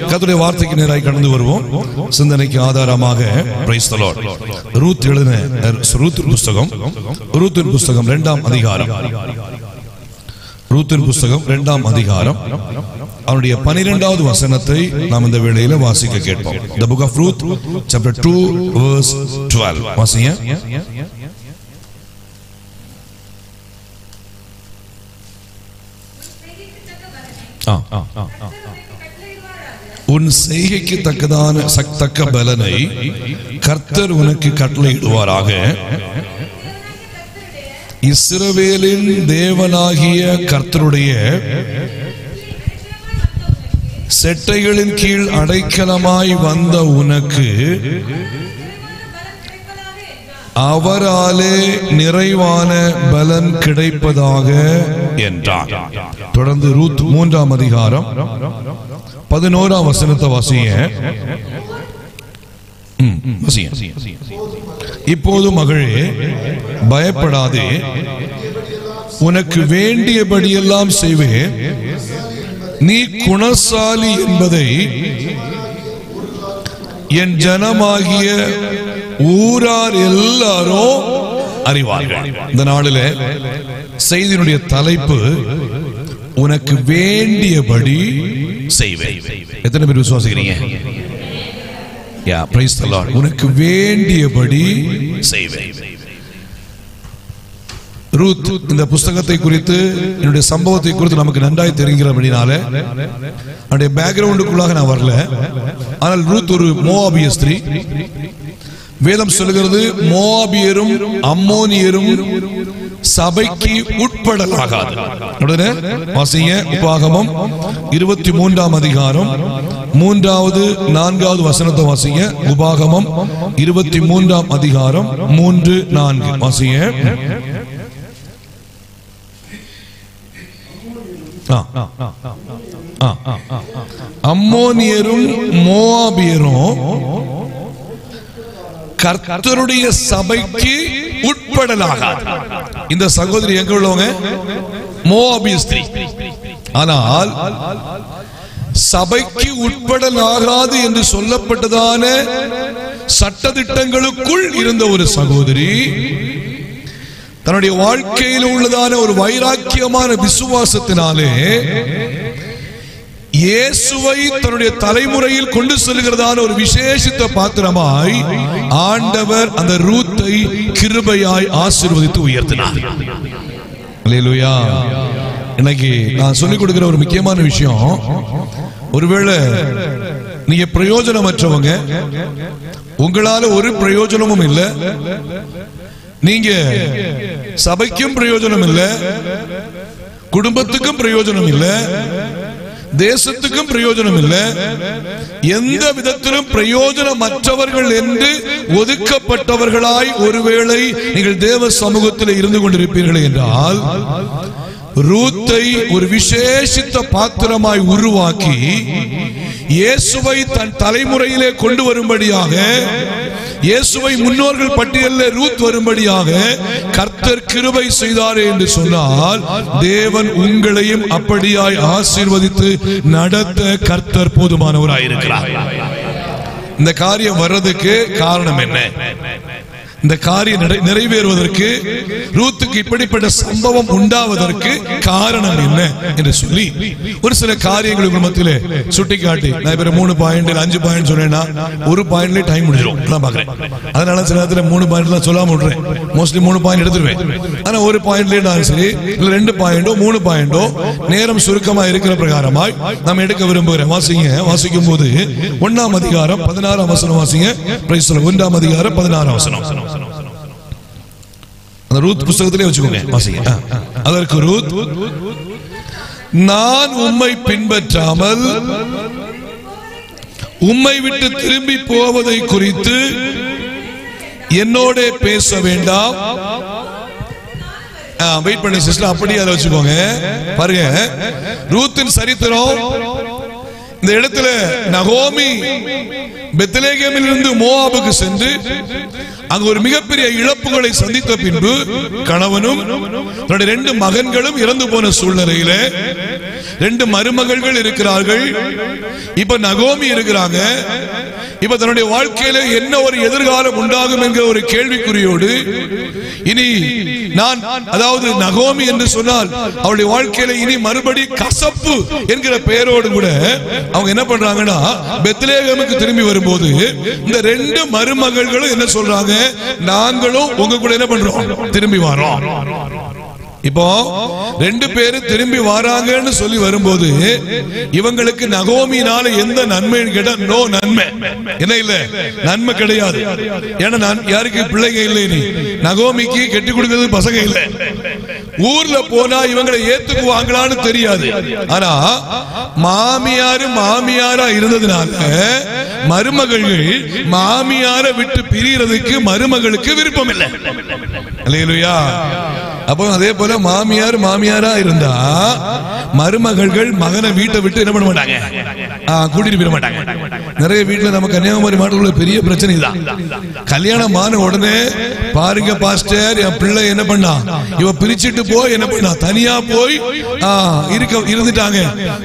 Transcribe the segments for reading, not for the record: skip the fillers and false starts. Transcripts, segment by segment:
கர்த்தருடைய வார்த்தைக்கு நேராய் கடந்து வருவோம். சிந்தனைக்கு ஆதாரமாக பிரைஸ் தி லார்ட். ரூத் எழுதின ரூத்தின் புஸ்தகம் 2ஆம் அதிகாரம். ரூத்தின் புஸ்தகம் 2ஆம் அதிகாரம் அவருடைய 12வது வசனத்தை நாம் இந்த வேளையில வாசிக்க கேட்போம். The book of Ruth chapter 2 verse 12. வாசிங்க. உன் செய்கைக்கு தக்க பலனை கர்த்தர் உனக்கு கட்டளையிடுவாராக. இஸ்ரவேலின் தேவனாகிய கர்த்தருடைய செட்டைகளின் கீழ் அடைக்கலமாய் வந்த உனக்கு அவராலே நிறைவான பலன் கிடைப்பதாக என்றார். தொடர்ந்து ரூத் 3ஆம் அதிகாரம் 11ஆம் வசனத்தை வாசிங்க. இப்போது மகளே, பயப்படாதே, உனக்கு வேண்டியபடியெல்லாம் செய்வேன். நீ குணசாலி என்பதை என் ஜனமாகிய ஊரார் எல்லாரும் அறிவார்கள். இந்த நாளில் செய்தியினுடைய தலைப்பு உனக்கு வேண்டியபடி செய்வேன். எத்தனை பேர் விசுவாசிக்கிறீங்க? Praise the Lord. உனக்கு வேண்டியபடி செய்வேன். ரூத் இந்த புஸ்தகத்தை குறித்து, என்னுடைய சம்பவத்தை குறித்து நமக்கு நன்றாய் தெரிகிறபடினால அவருடைய பேக்ரவுண்டுக்குள்ளாக நான் வரல. ஆனால் ரூத் ஒரு மோவாபிய ஸ்திரீ. வேதம் சொல்லுகிறது, மோவாபியரும் அம்மோனியரும் சபைக்கு உட்படலாகாது. வாசிங்க, உபாகமம் 23ஆம் அதிகாரம் 3வது 4வது வசனத்தை வாசிங்க. உபாகமம் 23ஆம் அதிகாரம் 3, 4 வாசிங்க. அம்மோனியரும் மோவாபியரும் கர்த்தருடைய சபைக்கு உட்படலாகாது. இந்த சகோதரி எங்க உள்ளவங்க? மோவாபிய ஸ்திரீ. ஆனால் சபைக்கு உட்படலாகாது என்று சொல்லப்பட்டதான சட்டதிட்டங்களுக்குள் இருந்த ஒரு சகோதரி தன்னுடைய வாழ்க்கையில் உள்ளதான ஒரு வைராக்கியமான விசுவாசத்தினாலே இயேசுவை தன்னுடைய தலைமுறையில் கொண்டு செல்கிறதான ஒரு விசேஷித்த பாத்திரமாய் ஆண்டவர் அந்த ரூத்தை கிருபையாய் ஆசீர்வதித்து உயர்த்தினார். அல்லேலூயா. இன்னைக்கு நான் சொல்லிக் கொடுக்கிற ஒரு முக்கியமான விஷயம், ஒருவேளை நீங்க பிரயோஜனமற்றவங்க, உங்களால ஒரு பிரயோஜனமும் இல்லை, நீங்க சபைக்கும் பிரயோஜனம் இல்லை, குடும்பத்துக்கும் பிரயோஜனம் இல்லை, தேசத்துக்கும் பிரயோஜனம் இல்லை, எந்த விதத்திலும் பிரயோஜனமற்றவர்கள் என்று ஒதுக்கப்பட்டவர்களாய் ஒருவேளை நீங்கள் தேவ சமூகத்தில் இருந்து கொண்டிருப்பீர்கள் என்றால், ரூத்தை ஒரு விசேஷித்த பாத்திரமாய் உருவாக்கி இயேசுவை தன் தலைமுறையிலே கொண்டு வரும்படியாக, இயேசுவை முன்னோர்கள் பட்டியலில் ரூத் வரும்படியாக கர்த்தர் கிருபை செய்தாரே என்று சொன்னால், தேவன் உங்களையும் அப்படியாய் ஆசீர்வதித்து நடத்த கர்த்தர் போதுமானவராயிருக்கிறார். இந்த காரியம் வர்றதுக்கு காரணம் என்ன? இந்த காரியம் நிறைவேறுவதற்கு, ரூத்துக்கு இப்படிப்பட்ட சம்பவம் உண்டாவதற்கு காரணம் என்ன என்று சொல்லி ஒரு சில காரியங்களுக்கு மத்தியிலே சுட்டிக்காட்டி, நான் இப்ப 3 பாயிண்ட் 5 பாயிண்ட் சொன்னேன்னா ஒரு பாயிண்ட்ல டைம் முடிஞ்சிடும். நான் பாக்குறேன், அதனால சில நேரத்தில் 3 பாயிண்ட் சொல்லாம விடுறேன். மோஸ்ட்லி 3 பாயிண்ட் எடுத்துருவேன். ஆனா ஒரு பாயிண்ட்லயே நான் சரி இல்ல 2 பாயிண்டோ 3 பாயிண்டோ நேரம் சுருக்கமா இருக்கிற பிரகாரமாய் நாம் எடுக்க விரும்புகிறேன். வாசிக்கும் போது 1ஆம் அதிகாரம் 16ஆம் வசனம் வாசிங்க. 1ஆம் அதிகாரம் 16ஆம் வசனம். அந்த ரூத் புஸ்தகத்திலே வச்சுக்கோங்க, வாசிங்க. அதற்கு ரூத், நான் உம்மை பின்பற்றாமல் உம்மை விட்டு திரும்பி போவதை குறித்து என்னோட பேச வேண்டாம். வெயிட் பண்ணி சிஸ்டர், அப்படியே அதை வச்சுக்கோங்க. பாருங்க, ரூத்தின் சரித்திரம். இந்த இடத்துல நகோமி பெத்லெகேமில் இருந்து மோவாபுக்கு சென்று அங்கு ஒரு மிகப்பெரிய இழப்புகளை சந்தித்த பின்பு கணவனும் தன்னுடைய 2 மகன்களும் இறந்து போன சூழ்நிலையில 2 மருமகள்கள் இருக்கிறார்கள். இப்ப நகோமி இருக்கிறாங்க. இப்ப தன்னுடைய வாழ்க்கையில என்ன ஒரு எதிர்காலம் உண்டாகும் என்கிற ஒரு கேள்விக்குறியோடு இனி நான், அதாவது நகோமி என்று சொன்னால் அவளுடைய வாழ்க்கையில இனி மறுபடி கசப்பு என்கிற பெயரோடு கூட அவங்க என்ன பண்றாங்கன்னா பெத்லேகேமுக்கு திரும்பி வரும்போது இந்த 2 மருமகள்களும் என்ன சொல்றாங்க, நாங்களும் உங்க கூட என்ன பண்றோம், திரும்பி வரோம். இப்போ 2 பேரும் திரும்பி வராங்கன்னு சொல்லி வரும்போது இவங்களுக்கு நகோமினால எந்த நன்மை கேட்டா நோ நன்மை, என்ன இல்ல, நன்மை கிடையாது. ஏன்னா யாருக்கு பிள்ளைங்க இல்லை, நீ நகோமிக்கு கெட்டி கொடுக்கிறது பசங்க இல்ல. ஊர்ல போனா இவங்களை ஏத்துக்குவாங்களான்னு தெரியாது. ஆனா மாமியாரா இருந்ததுனால மருமகள்கள் மாமியார விட்டு பிரியறதுக்கு மருமகளுக்கு விருப்பம் இல்லை. அல்லேலூயா. அப்போ அதே போல மாமியாரா இருந்தா மருமகள்கள் மகனை வீட்டை விட்டு என்ன பண்ண மாட்டாங்க, கூட்டிட்டு போயிட மாட்டாங்க. நிறைய வீட்டுல நம்ம கன்னியாகுமரி மாவட்டத்துல பெரிய பிரச்சனை தான். கல்யாணம் ஆன உடனே பாருங்க பாஸ்டர், என் பிள்ளை என்ன பண்ணா, இவ பிரிச்சுட்டு போய் என்ன பண்ணா, தனியா போய் இருந்துட்டாங்க,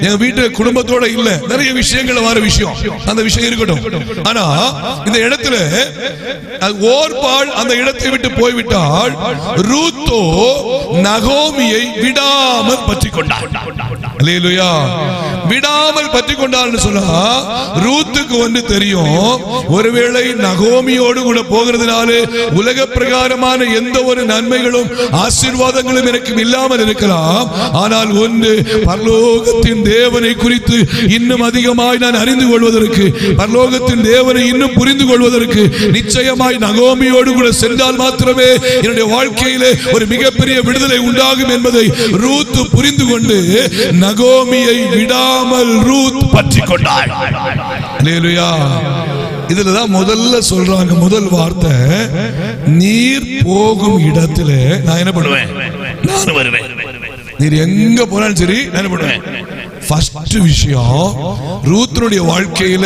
எங்க வீட்டு குடும்பத்தோட இல்ல. நிறைய விஷயங்கள் வர விஷயம், அந்த விஷயம் இருக்கட்டும். ஆனா இந்த இடத்துல ஓர்பாள் அந்த இடத்தை விட்டு போய்விட்டால் ரூத்தோ நகோமியை விடாமல் பற்றி கொண்டாள். அல்லேலூயா. விடாமல் பற்றி கொண்டாள்னு சொன்னா ரூத்துக்கு வந்து தெரியும், ஒருவேளை நகோமியோடு கூட போகிறதுனால உலக பிரகாரமான எந்த ஒரு நன்மைகளும் ஆசீர்வாதங்களும் எனக்கு இல்லாமல் இருக்கலாம். ஆனால் ஒன்று, பரலோகத்தின் தேவனை குறித்து இன்னும் அதிகமாய் நான் அறிந்து கொள்வதற்கு, பரலோகத்தின் தேவனை இன்னும் புரிந்து கொள்வதற்கு நிச்சயமாய் நகோமியோடு கூட சென்றால் மாத்திரமே என்னுடைய வாழ்க்கையிலே ஒரு மிகப்பெரிய விடுதலை உண்டாகும் என்பதை ரூத் புரிந்து கொண்டு நகோமியை விடாமல் ரூத் பற்றி கொண்டாள். அல்லேலூயா. இதுலதான் முதல்ல சொல்றாங்க, முதல் வார்த்தை, நீர் போகும் இடத்துல நான் என்ன பண்ணுவேன், நான் வருவேன். நீர் எங்க போனாலும் சரி நான் என்ன பண்ணுவேன். ஃபர்ஸ்ட் விஷயம், ரூத்துடைய வாழ்க்கையில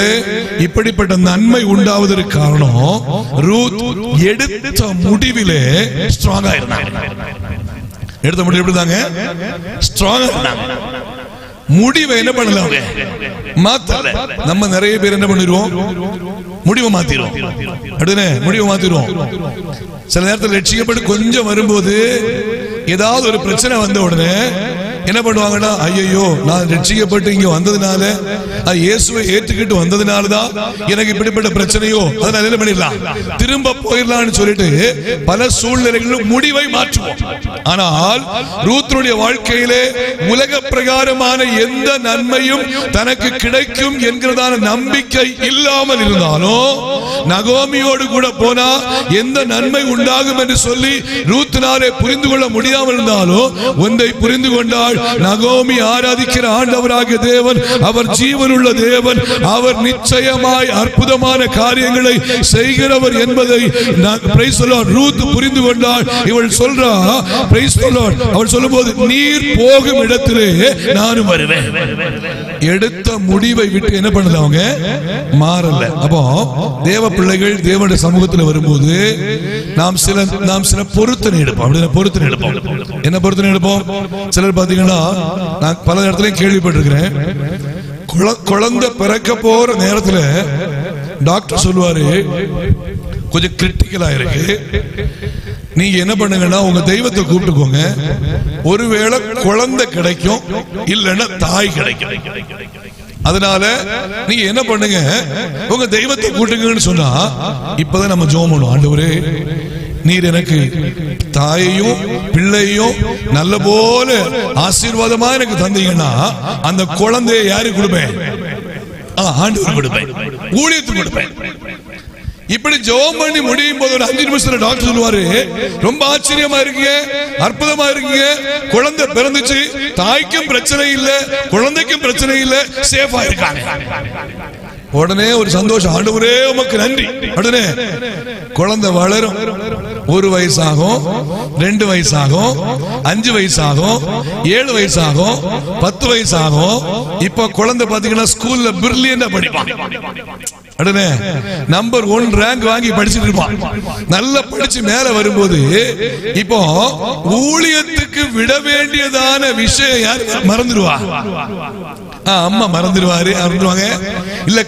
இப்படிப்பட்ட நன்மை உண்டாவதற்கு காரணம் ரூத் எடுத்த முடிவிலே ஸ்ட்ராங்கா இருந்தாங்க. எடுத்த முடிவு எப்படிதாங்க, ஸ்ட்ராங்கா இருந்தாங்க. முடிவை என்ன பண்ணலாம், மாத்தல. நம்ம நிறைய பேர் என்ன பண்ணிடுவோம், முடிவை மாத்திடுவோம். அப்படியே முடிவை மாத்திடுவோம். சில நேரத்தில் லட்சியப்பட்டு கொஞ்சம் வரும்போது ஏதாவது ஒரு பிரச்சனை வந்த உடனே என்ன பண்ணுவாங்கன்னா, ஐயோ நான் ரட்சிக்கப்பட்டு இங்க வந்ததுனால, இயேசுவை ஏற்றுக்கிட்டு வந்ததுனாலதான் எனக்கு இப்படிப்பட்ட பிரச்சனையோ, அதனால என்ன பண்ணிடலாம், திரும்ப போயிடலாம்னு சொல்லிட்டு பல சூழ்நிலைகளிலும் முடிவை மாற்றுவோம். ஆனால் ரூத்துடைய வாழ்க்கையிலே உலக பிரகாரமான எந்த நன்மையும் தனக்கு கிடைக்கும் என்கிறதான நம்பிக்கை இல்லாமல் இருந்தாலும், நகோமியோடு கூட போனா எந்த நன்மை உண்டாகும் என்று சொல்லி ரூத்தினாலே புரிந்து கொள்ள முடியாமல் இருந்தாலும் ஒன்றை புரிந்து கொண்டால், நகோமி ஆராதிக்கிற ஆண்டவராகிய தேவன் அவர் ஜீவனுள்ள தேவன், அவர் நிச்சயமாய் அற்புதமான காரியங்களை செய்கிறவர் என்பதை ரூத் புரிந்து கொண்டாள். இவள் சொல்றா, அவள் சொல்லும்போது, நீர் போகும் இடத்திலே நானும் வருவேன். எடுத்த முடிவை விட்டு என்ன பண்ணல, அவங்க மாறல. அப்போ தேவ பிள்ளைகள் தேவனுடைய சமூகத்தில் வரும்போது நாம் சில பொருத்தனை எடுப்போம். என்ன பொருத்தனை எடுப்போம்? சிலர் பாத்தீங்கன்னா, நான் பல இடத்துலயும் கேள்விப்பட்டிருக்கிறேன், குழந்தை பிறக்க போற நேரத்துல டாக்டர் சொல்லுவாரு, கொஞ்சம் கிரிட்டிக்கலா இருக்கு, நீங்க என்ன பண்ணுங்கன்னா உங்க தெய்வத்தை கூப்பிட்டுக்கோங்க, ஒருவேளை குழந்தை கிடைக்கும், இல்லைன்னா தாய் கிடைக்கும். அதனால நீங்க என்ன பண்ணுங்க, உங்க தெய்வத்தை கூட்டுங்கன்னு சொன்னா, இப்பதான் நம்ம ஜெபம் பண்ணுவோம், ஆண்டவரே நீர் எனக்கு தாயையும் பிள்ளையும் நல்ல போல ஆசீர்வாதமா எனக்கு தந்தீங்கன்னா அந்த குழந்தையை யாருக்கு கொடுப்பேன், ஆண்டவருக்கு கொடுப்பேன், ஊழியத்துக்கு கொடுப்பேன். இப்படி ஜெபம் பண்ணி முடியும் போது ஒரு 5 நிமிஷத்துல டாக்டர் சொல்லுவாரு, ரொம்ப ஆச்சரியமா இருக்கீங்க, அற்புதமா இருக்கீங்க, குழந்தை பிறந்துச்சு, தாய்க்கும் பிரச்சனை இல்ல, குழந்தைக்கும் பிரச்சனை இல்ல, சேஃபா இருக்காங்க. உடனே ஒரு சந்தோஷம், ஆண்டவரே உமக்கு நன்றி. உடனே குழந்தை வளரும், 1 வயசாகும், 2 வயசாகும், 5 வயசாகும், 7 வயசாகும், 10 வயசாகும். இப்ப குழந்தை பாத்தீங்கன்னா ஸ்கூல்ல பிரில்லியண்டா படிப்பான். உடனே நம்பர் 1 ரேங்க் வாங்கி படிச்சுட்டு இருப்பான். நல்லா படிச்சு மேல வரும்போது இப்போ ஊழியத்துக்கு விட வேண்டியதான விஷயம் யார் மறந்துடுவா? அம்மா மறந்துடுவாரு, மறந்துடுவாங்க. இல்ல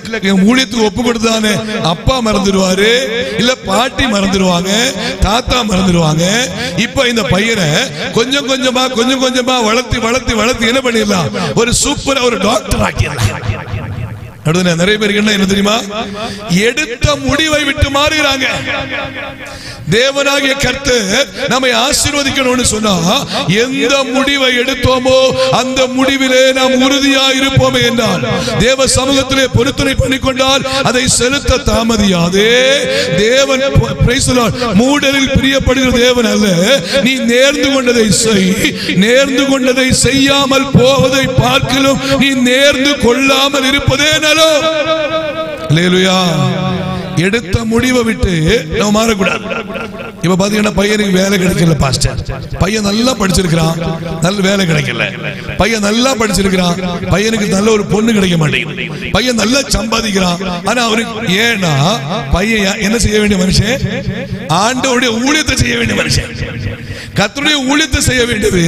ஊழியத்துக்கு ஒப்பு கொடுத்தானே அப்பா மறந்துடுவாரு, இல்ல பாட்டி மறந்துடுவாங்க, தாத்தா மறந்துடுவாங்க. இப்ப இந்த பையனை கொஞ்சம் கொஞ்சமா வளர்த்தி என்ன பண்ணிடலாம்? ஒரு சூப்பரா ஒரு டாக்டர் ஆக்கிடலாம். நிறைய பேருக்கு என்ன தெரியுமா? எடுத்த முடிவை விட்டு மாறுகிறாங்க. தேவனாகிய கர்த்தர் நம்மை ஆசீர்வதிக்கணும்னு சொன்னா எந்த முடிவை எடுத்தோமோ அந்த முடிவிலே நாம் உறுதியா இருப்போமே என்றால், தேவ சமூகத்திலே பொருத்தனை பண்ணிக்கொண்டால் அதை செலுத்த தாமதியாதே. தேவன் மூடலில் பிரியப்படுகிற தேவன் அல்ல. நீ நேர்ந்து கொண்டதை செய். நேர்ந்து கொண்டதை செய்யாமல் போவதை பார்க்கலும் நீ நேர்ந்து கொள்ளாமல் இருப்பதே நலம். அல்லேலூயா. எடுத்த முடிவை விட்டு நம்ம மாறக்கூடாது. இப்ப பாத்தீங்கன்னா பையனுக்கு வேலை கிடைக்கல பாஸ்டர். பையன் நல்லா படிச்சிருக்கிறான், நல்ல வேலை கிடைக்கல. பையன் நல்லா படிச்சிருக்கிறான், பையனுக்கு நல்ல ஒரு பொண்ணு கிடைக்க மாட்டேங்குது. பையன் நல்லா சம்பாதிக்கிறான், ஆனா அவருக்கு ஏன்னா பையன் என்ன செய்ய வேண்டிய மனுஷன்? ஆண்டவருடைய ஊழியத்தை செய்ய வேண்டிய மனுஷன். கர்த்தருடைய ஊழியத்தை செய்ய வேண்டியது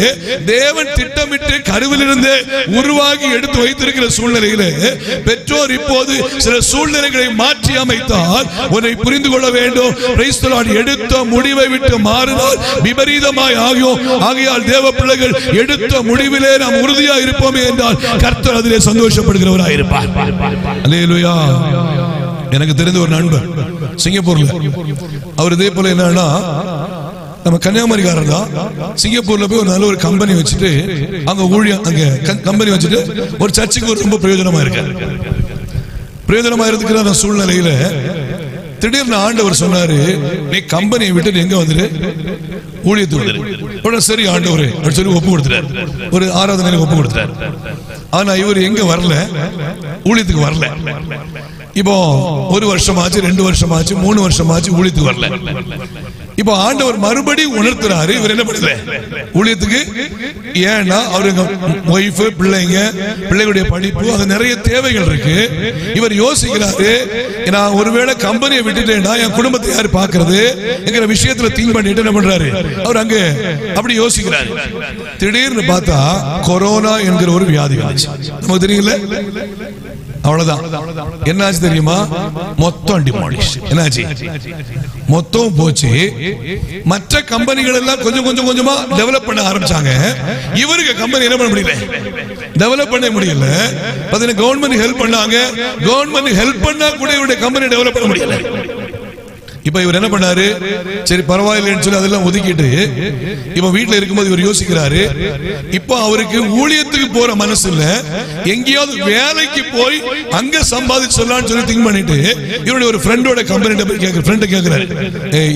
தேவன் திட்டமிட்டு கருவிலிருந்து உருவாகி எடுத்து வைத்திருக்கிற சூழ்நிலையில பெற்றோர் இப்போது சில சூழ்நிலைகளை மாற்றி அமைத்தால் உன்னை புரிந்து கொள்ள வேண்டும். Price the Lord. எடுத்த முடிவை விட்டு மாறினால் விபரீதமாய் ஆகும். ஆகையால் தேவ பிள்ளைகள் எடுத்த முடிவிலே நாம் உறுதியாக இருப்போமே என்றால் கர்த்தர் அதிலே சந்தோஷப்படுகிறவராய் இருப்பார். அல்லேலூயா. எனக்கு தெரிந்த ஒரு நண்பர் சிங்கப்பூர்ல, அவர் இதே போல என்னன்னா நம்ம கன்னியாகுமரிக்காரர் தான். சிங்கப்பூர்ல போய் ஒரு நல்ல ஒரு கம்பெனி வச்சுட்டு அங்க ஊழியம், அங்க கம்பெனி வச்சுட்டு ஒரு சர்ச்சுக்கு ஒரு ரொம்ப பிரயோஜனமா இருக்காரு. பிரயோஜனமா இருக்கிற சூழ்நிலையில திடீர்னு ஆண்டவர் சொன்னாரு, நீ கம்பெனியை விட்டு எங்க வந்துரு, ஊழியத்துக்கு வந்துரு. சரி ஆண்டவர் அப்படி சொல்லி ஒப்பு கொடுத்துட்டாரு. ஒரு ஆராதனையில ஒப்பு கொடுத்துட்டாரு. ஆனா இவர் எங்க வரல, ஊழியத்துக்கு வரல. இப்போ 1 வருஷமாச்சு, 2 வருஷமாச்சு, 3 வருஷமாச்சு, ஊழியத்துக்கு வரல. இப்போ ஆண்டவர் மறுபடியும் உணர்த்துறாரு, இவர் என்ன பண்ணல ஊழியத்துக்கு. ஏன்னா அவருக்கு ஒய்ஃப், பிள்ளைகளுடைய படிப்பு, அது நிறைய தேவைகள் இருக்கு. இவர் யோசிக்கிறாரு, நான் ஒருவேளை கம்பெனியை விட்டுட்டேன்னா என் குடும்பத்தை யாரு பாக்குறது என்கிற விஷயத்துல திங்க் பண்ணிட்டு என்ன பண்றாரு அவர் அங்க அப்படி யோசிக்கிறாரு. திடீர்னு பார்த்தா கொரோனா என்கிற ஒரு வியாதி வந்துச்சு. நமக்கு தெரியல. அவ்வளவுதான். என்னாச்சு தெரியுமா? மொத்தம் டிமாலிஷ். என்னாச்சு? மொத்தம் போச்சு. மற்ற கம்பெனிகள் எல்லாம் கொஞ்சம் கொஞ்சமா டெவலப் பண்ண ஆரம்பிச்சாங்க. இவருக்கு கம்பெனி என்ன பண்ண முடியல, டெவலப் பண்ண முடியல. கவர்மெண்ட் ஹெல்ப் பண்ணாங்க. கவர்மெண்ட் ஹெல்ப் பண்ணா கூட இவருடைய கம்பெனி டெவலப் பண்ண முடியல. இப்ப இவர் என்ன பண்ணாரு, சரி பரவாயில்லைன்னு சொல்லி அதெல்லாம் ஒதுக்கிட்டு இப்ப வீட்டுல இருக்கும்போது இவர் யோசிக்கிறாரு, இப்ப அவருக்கு ஊழியத்துக்கு போற மனசு இல்ல, எங்கேயாவது வேலைக்கு போய் அங்க சம்பாதிச்சு சொல்லலாம்னு சொல்லி திங்க் பண்ணிட்டு இவருடைய ஒரு ஃப்ரெண்டோட கம்பெனி போய் கேக்குறாரு,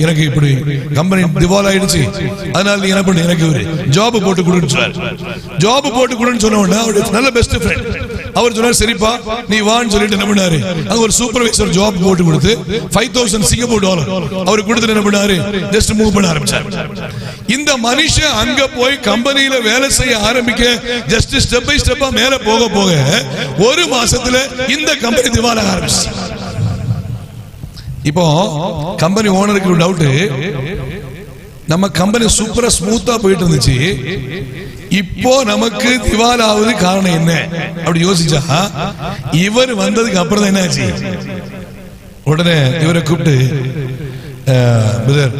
எனக்கு இப்படி கம்பெனி திவால் ஆயிடுச்சு, அதனால நீ என்ன பண்ணு, எனக்கு ஒரு ஜாப் போட்டு கொடுன்னு சொல்றாரு. ஜாப் போட்டு கொடுன்னு சொன்ன உடனே அவருடைய நல்ல பெஸ்ட் ஃப்ரெண்ட் அவர் சொன்னார், சரிப்பா நீ வான்னு சொல்லிட்டு என்ன பண்ணாரு, அங்க ஒரு சூப்பர்வைசர் ஜாப் போட்டு கொடுத்து $5,000 சிங்கப்பூர் டாலர் அவருக்கு கொடுத்து என்ன பண்ணாரு, ஜஸ்ட் மூவ் பண்ண ஆரம்பிச்சார். இந்த மனுஷன் அங்க போய் கம்பெனியில வேலை செய்ய ஆரம்பிக்க ஜஸ்ட் ஸ்டெப் பை ஸ்டெப்பா மேல போக போக 1 மாசத்துல இந்த கம்பெனி திவாலாக ஆரம்பிச்சு. இப்போ கம்பெனி ஓனருக்கு ஒரு டவுட், நம்ம கம்பெனி சூப்பரா ஸ்மூத்தா போயிட்டு இருந்துச்சு, இப்போ நமக்கு திவாலாவது காரணம் என்ன அப்படி யோசிச்சா, இவர் வந்ததுக்கு அப்புறம் தான் என்ன ஆச்சு, உடனே இவரை கூப்பிட்டு, பிரதர்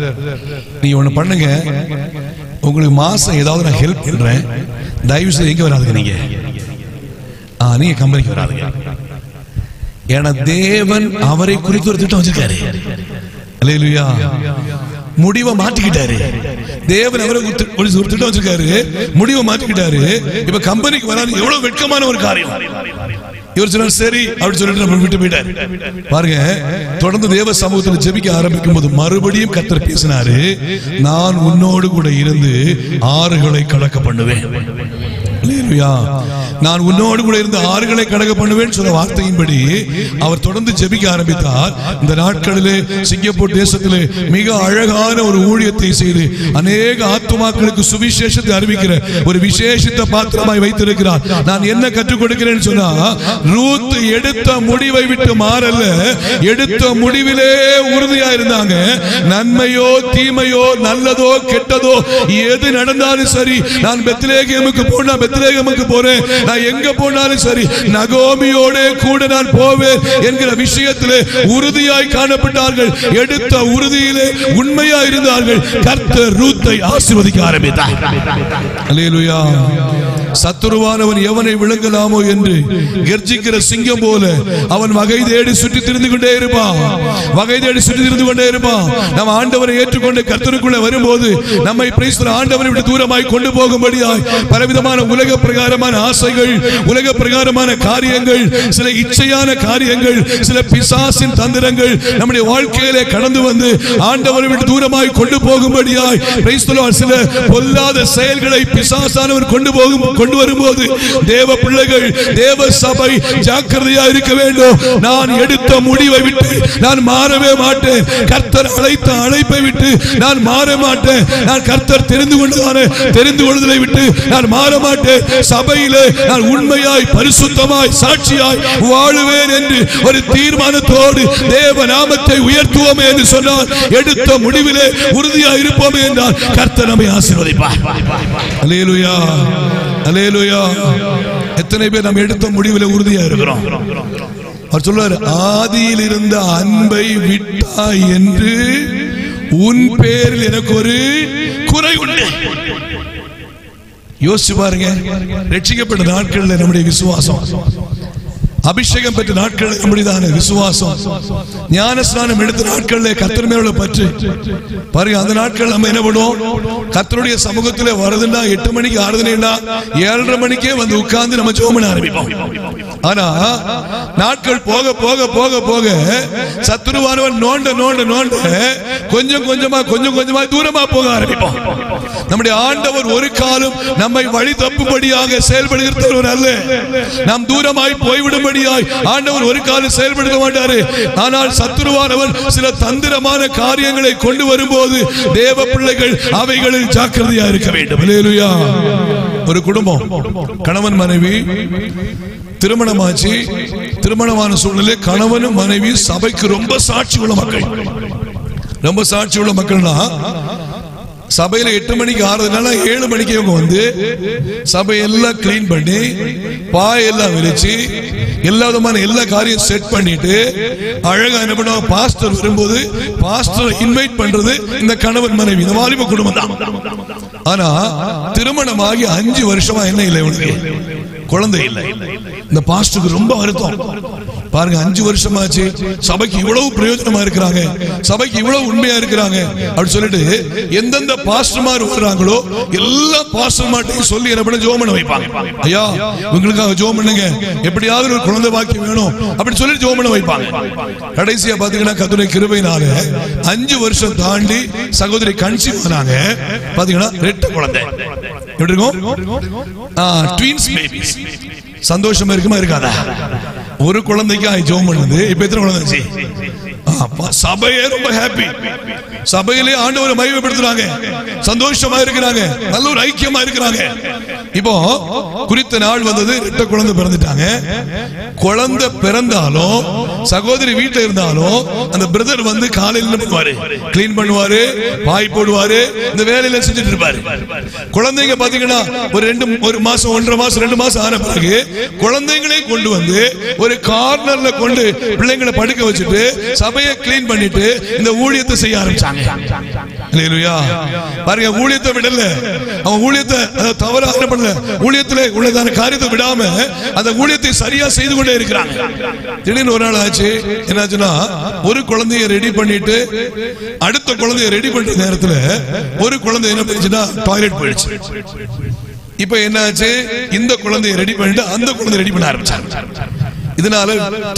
நீங்க ஒண்ணு பண்ணுங்க, உங்களுக்கு மாசம் ஏதாவது நான் ஹெல்ப் பண்றேன், தயவு செய்து எங்க வராதுங்க, நீங்க கம்பெனிக்கு வராதுங்க. ஏன்னா தேவன் அவரை குறித்து ஒரு திட்டம் வச்சிருக்காரு. அல்லேலூயா. முடிவை மாற்றிக்கிட்டாரு. தேவன் அவரை ஒரு திட்டம் வச்சிருக்காரு, முடிவை மாற்றிக்கிட்டாரு. இப்ப கம்பெனிக்கு வராது எவ்வளவு வெட்கமான ஒரு காரியம். இவர் சொன்னார் சரி அப்படி சொல்லிட்டு நம்ம விட்டு போயிட்டார். பாருங்க, தொடர்ந்து தேவ சமூகத்தில் ஜெபிக்க ஆரம்பிக்கும் போது மறுபடியும் கர்த்தர் பேசினாரு, நான் உன்னோடு கூட இருந்து ஆறுகளை கலக்க பண்ணுவேன். நான் உன்னோடு கூட இருந்த ஆறுகளை கடக்க பண்ணுவேன் சொன்ன வார்த்தையின்படி அவர் தொடர்ந்து ஜெபிக்க ஆரம்பித்தார். இந்த நாட்களிலே சிங்கப்பூர் தேசத்திலே மிக அழகான ஒரு ஊழியத்தை செய்து அநேக ஆத்துமாக்களுக்கு சுவிசேஷத்தை அறிவிக்கிற ஒரு விசேஷித்த பாத்திரமாய் வைத்திருக்கிறார். நான் என்ன கற்றுக் கொடுக்கிறேன்னு சொன்னா, ரூத் எடுத்த முடிவை விட்டு மாறல, எடுத்த முடிவிலே உறுதியா இருந்தாங்க. நன்மையோ தீமையோ நல்லதோ கெட்டதோ எது நடந்தாலும் சரி, நான் பெத்லகேமுக்கு போனா பெத்லகேமுக்கு போறேன், நான் எங்க போனாலும் சரி நகோமியோட கூட நான் போவேன் என்கிற விஷயத்திலே உறுதியாய் காணப்பட்டார்கள். எடுத்த உறுதியிலே உண்மையா இருந்தார்கள். கர்த்தர் ரூத்தை ஆசீர்வதிக்க ஆரம்பித்தார். அல்லேலூயா. சத்துருவானவன் எவனை விழுங்கலாமோ என்று கர்ஜிக்கிற சிங்கம் போல அவன் வகை தேடி சுற்றி திரிந்து கொண்டே இருப்பான். வகை தேடி சுற்றி திரிந்து கொண்டே இருப்பான். நம்ம ஆண்டவரை ஏற்றுக்கொண்டு கர்த்தருக்குள்ள வரும்போது நம்மை ஆண்டவரை விட்டு தூரமாய் கொண்டு போகும்படியாய் பலவிதமான உலக பிரகாரமான ஆசைகள், உலக பிரகாரமான காரியங்கள், சில இச்சையான காரியங்கள், சில பிசாசின் தந்திரங்கள் நம்முடைய வாழ்க்கையிலே கடந்து வந்து ஆண்டவரை விட்டு தூரமாய் கொண்டு போகும்படியாய் சில பொல்லாத செயல்களை பிசாசானவர் கொண்டு வரும்போது தேவ பிள்ளைகள், தேவ சபை ஜாக்கிரதையா இருக்க வேண்டும். நான் எடுத்த முடிவை விட்டு நான் மாறவே மாட்டேன். கர்த்தர் அழைத்த அழைப்பை விட்டு நான் மாற மாட்டேன். நான் கர்த்தர் தெரிந்து கொள்வதை விட்டு நான் மாற மாட்டேன். சபையிலே நான் உண்மையாய் பரிசுத்தமாய் சாட்சியாய் வாழுவேன் என்று ஒரு தீர்மானத்தோடு தேவ நாமத்தை உயர்த்துவோமே என்று சொன்னால், எடுத்த முடிவிலே உறுதியாய் இருப்போமே என்றால் கர்த்தர் நம்மை ஆசீர்வதிப்பார். அல்லேலூயா, அல்லேலூயா. எத்தனை பேர் நம்ம எடுத்த முடிவிலே உறுதியா இருக்கிறோம்? அவர் சொல்றார், ஆதியில் இருந்த அன்பை விட்டாய் என்று உன் பேரில் எனக்கு ஒரு குறை உண்டு. யோசிச்சு பாருங்க. ரட்சிக்கப்பட்ட நாட்களில் நம்முடைய விசுவாசம், அபிஷேகம் பெற்ற நாட்கள் நம்முடையதான விசுவாசம், ஞான ஸ்நானம் எடுத்த நாட்களில் கர்த்தர் மேல பற்று பாருங்க. அந்த நாட்கள் நம்ம என்ன பண்ணுவோம்? கர்த்தருடைய சமூகத்தில் வருதுன்னா 8 மணிக்கு ஆறுதுன்னா 7:30 மணிக்கே வந்து உட்கார்ந்து நம்ம ஜெபம் பண்ண ஆரம்பிப்போம். ஆனா நாட்கள் போக போக போக போக சத்துருவானவன் நோண்ட நோண்ட நோண்ட கொஞ்சம் கொஞ்சமா தூரமா போக ஆரம்பிப்போம். நம்முடைய ஆண்டவர் ஒரு காலம் நம்மை வழி தப்பும்படியாக செயல்படுகிறவர் அல்ல. நாம் தூரமாய் போய்விடும்படியாய் ஆண்டவர் ஒரு காலம் செயல்படுத்த மாட்டாரு. ஆனால் சத்துருவானவன் சில தந்திரமான காரியங்களை கொண்டு வரும்போது தேவ பிள்ளைகள் அவைகளில் ஜாக்கிரதையா இருக்க வேண்டும். அல்லேலூயா. ஒரு குடும்பம், கணவன் மனைவி திருமணமாச்சு. திருமணமான சூழ்நிலை கணவனும் மனைவி சபைக்கு ரொம்ப சாட்சி உள்ள மக்கள். ரொம்ப சாட்சி உள்ள மக்கள்னா சபையில 8 மணிக்கு ஆறுதுனால 7 மணிக்கு இவங்க வந்து சபையெல்லாம் கிளீன் பண்ணி பாயெல்லாம் விரிச்சு எல்லா விதமான எல்லா காரியம் செட் பண்ணிட்டு அழகா என்ன பண்ணுவாங்க, பாஸ்டர் வரும்போது பாஸ்டர் இன்வைட் பண்றது இந்த கணவன் மனைவி, இந்த வாலிப குடும்பம் தான். ஆனா திருமணமாகி 5 வருஷமா என்ன இல்லை, இவனுக்கு குழந்தை இல்லை. இந்த பாஸ்டருக்கு ரொம்ப வருத்தம். பாருங்க, 5 வருஷமாச்சு, சபைக்கு இவ்வளவு பிரயோஜனமா இருக்கிறாங்க, சபைக்கு இவ்வளவு உண்மையா இருக்கிறாங்க அப்படி சொல்லிட்டு எந்தெந்த பாஸ்டர்மார் வர்றாங்களோ எல்லா பாஸ்டர்மார்ட்டையும் சொல்லி என்ன பண்ண ஜெபம் பண்ண வைப்பாங்க. ஐயா உங்களுக்காக ஜெபம் பண்ணுங்க, எப்படியாவது ஒரு குழந்தை பாக்கியம் வேணும் அப்படி சொல்லி ஜெபம் பண்ண வைப்பாங்க. கடைசியா பாத்தீங்கன்னா கர்த்தருடைய கிருபையினால 5 வருஷம் தாண்டி சகோதரி கன்சீவ் ஆனாங்க. பாத்தீங்கன்னா 2 குழந்தை. எப்படி இருக்கும்? Twins babies. சந்தோஷமா இருக்குமா இருக்காதா? ஒரு குழந்தைக்கு ஜெபம் பண்ணுது. இப்ப எத்தனை குழந்தை? சபையே ரொம்ப ஹாப்பி. சபையிலே ஆண்டவரை மகிமைப்படுத்துறாங்க, சந்தோஷமா இருக்கிறாங்க, நல்ல ஒரு ஐக்கியமா இருக்கிறாங்க. இப்போ குறித்த நாள் வந்தது, 2 குழந்தை பிறந்துட்டாங்க. குழந்தை பிறந்தாலும் சகோதரி வீட்டுல இருந்தாலும் அந்த பிரதர் வந்து காலையில் என்ன பண்ணுவாரு, கிளீன் பண்ணுவாரு, பாய் போடுவாரு, இந்த வேலையில செஞ்சுட்டு இருப்பாரு. குழந்தைங்க பாத்தீங்கன்னா ஒரு மாசம் 1.5 மாசம் 2 மாசம் ஆன பிறகு குழந்தைங்களே கொண்டு வந்து ஒரு கார்னர்ல கொண்டு பிள்ளைங்களை படுக்க வச்சுட்டு சபையை கிளீன் பண்ணிட்டு இந்த ஊழியத்தை செய்ய ஆரம்பிச்சாங்க. அல்லேலூயா. பாருங்க, ஊழியத்தை விடல, அவன் ஊழியத்தை தவறா பண்ணல, ஊழியத்திலே உள்ளதான காரியத்தை விடாம அந்த ஊழியத்தை சரியா செய்து கொண்டே இருக்கிறாங்க. திடீர்னு ஒரு நாள் ஆச்சு, என்னாச்சுன்னா ஒரு குழந்தைய ரெடி பண்ணிட்டு அடுத்த குழந்தைய ரெடி பண்ற நேரத்துல ஒரு குழந்தை என்ன பண்ணிச்சுன்னா டாய்லெட் போயிடுச்சு. இப்ப என்னாச்சு, இந்த குழந்தைய ரெடி பண்ணிட்டு அந்த குழந்தைய ரெடி பண்ண ஆரம்பிச்சாங்க. இதனால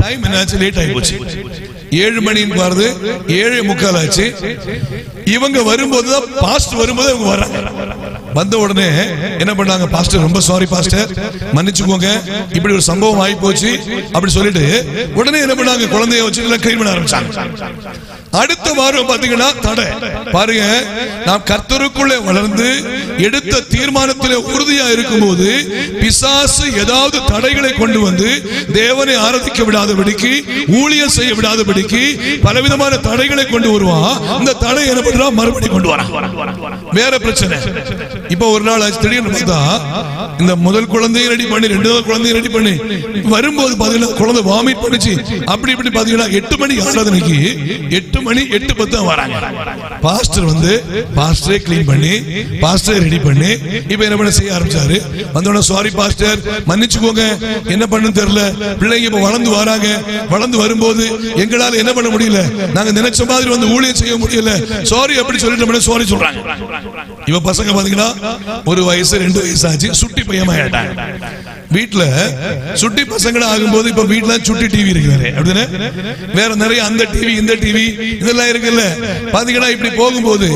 டைம் என்னாச்சு, லேட் ஆகி போச்சு. 7 மணின்னு பாருது 7:45 ஆச்சு. இவங்க வரும்போதுதான் பாஸ்டர் வரும்போது இவங்க வர்றாங்க. வந்த உடனே என்ன பண்ணாங்க, பாஸ்டர் ரொம்ப சாரி பாஸ்டர், மன்னிச்சுக்கோங்க, இப்படி ஒரு சம்பவம் ஆகி போச்சு அப்படி சொல்லிட்டு உடனே என்ன பண்ணாங்க, குழந்தைய வச்சு எல்லாம் கிளீன் பண்ண ஆரம்பிச்சாங்க. அடுத்த வாரம் பாத்தீங்கன்னா தடை பாருங்க. நாம் கர்த்தருக்குள்ளே வளர்ந்து எடுத்த தீர்மானத்திலே உறுதியா இருக்கும்போது பிசாசு ஏதாவது தடைகளை கொண்டு வந்து தேவனை ஆராதிக்க விடாதபடிக்கு, ஊழியம் செய்ய விடாதபடிக்கு பலவிதமான தடைகளை கொண்டு வருவான். இந்த தடை என்ன பண்றா, மறுபடியும் கொண்டு வரான், வேற பிரச்சனை. இப்ப ஒரு நாள் திடீர்னு பார்த்தா இந்த முதல் குழந்தையை ரெடி பண்ணி 2வது குழந்தையை ரெடி பண்ணி வரும்போது பாத்தீங்கன்னா குழந்தை வாமிட் பண்ணிச்சு. அப்படி இப்படி பாத்தீங்கன்னா 8 மணி ஆராதனைக்கு 8 மணி 8:10 வராங்க. பாஸ்டர் வந்து பாஸ்டரே கிளீன் பண்ணி பாஸ்டரே ரெடி பண்ணி இப்ப என்ன பண்ண செய்ய ஆரம்பிச்சாரு. வந்தோட சாரி பாஸ்டர் மன்னிச்சுக்கோங்க, என்ன பண்ணு தெரியல, பிள்ளைங்க இப்ப வளர்ந்து வராங்க, வளர்ந்து வரும்போது எங்களால என்ன பண்ண முடியல, நாங்க நினைச்ச மாதிரி வந்து ஊழியம் செய்ய முடியல, சாரி அப்படி சொல்லிட்டு சாரி சொல்றாங்க. இவ பசங்க பாத்தீங்கன்னா 1 வயசு 2 வயசு ஆச்சு, சுட்டி பையமா ஆயிட்டாங்க. வீட்டுல சுட்டி பசங்களா ஆகும்போது இப்ப வீட்டுல சுட்டி டிவி இருக்கு, அப்படின்னா வேற நிறைய அந்த டிவி இந்த டிவி இதெல்லாம் இருக்குல்ல. பாத்தீங்கன்னா இப்படி போகும்போது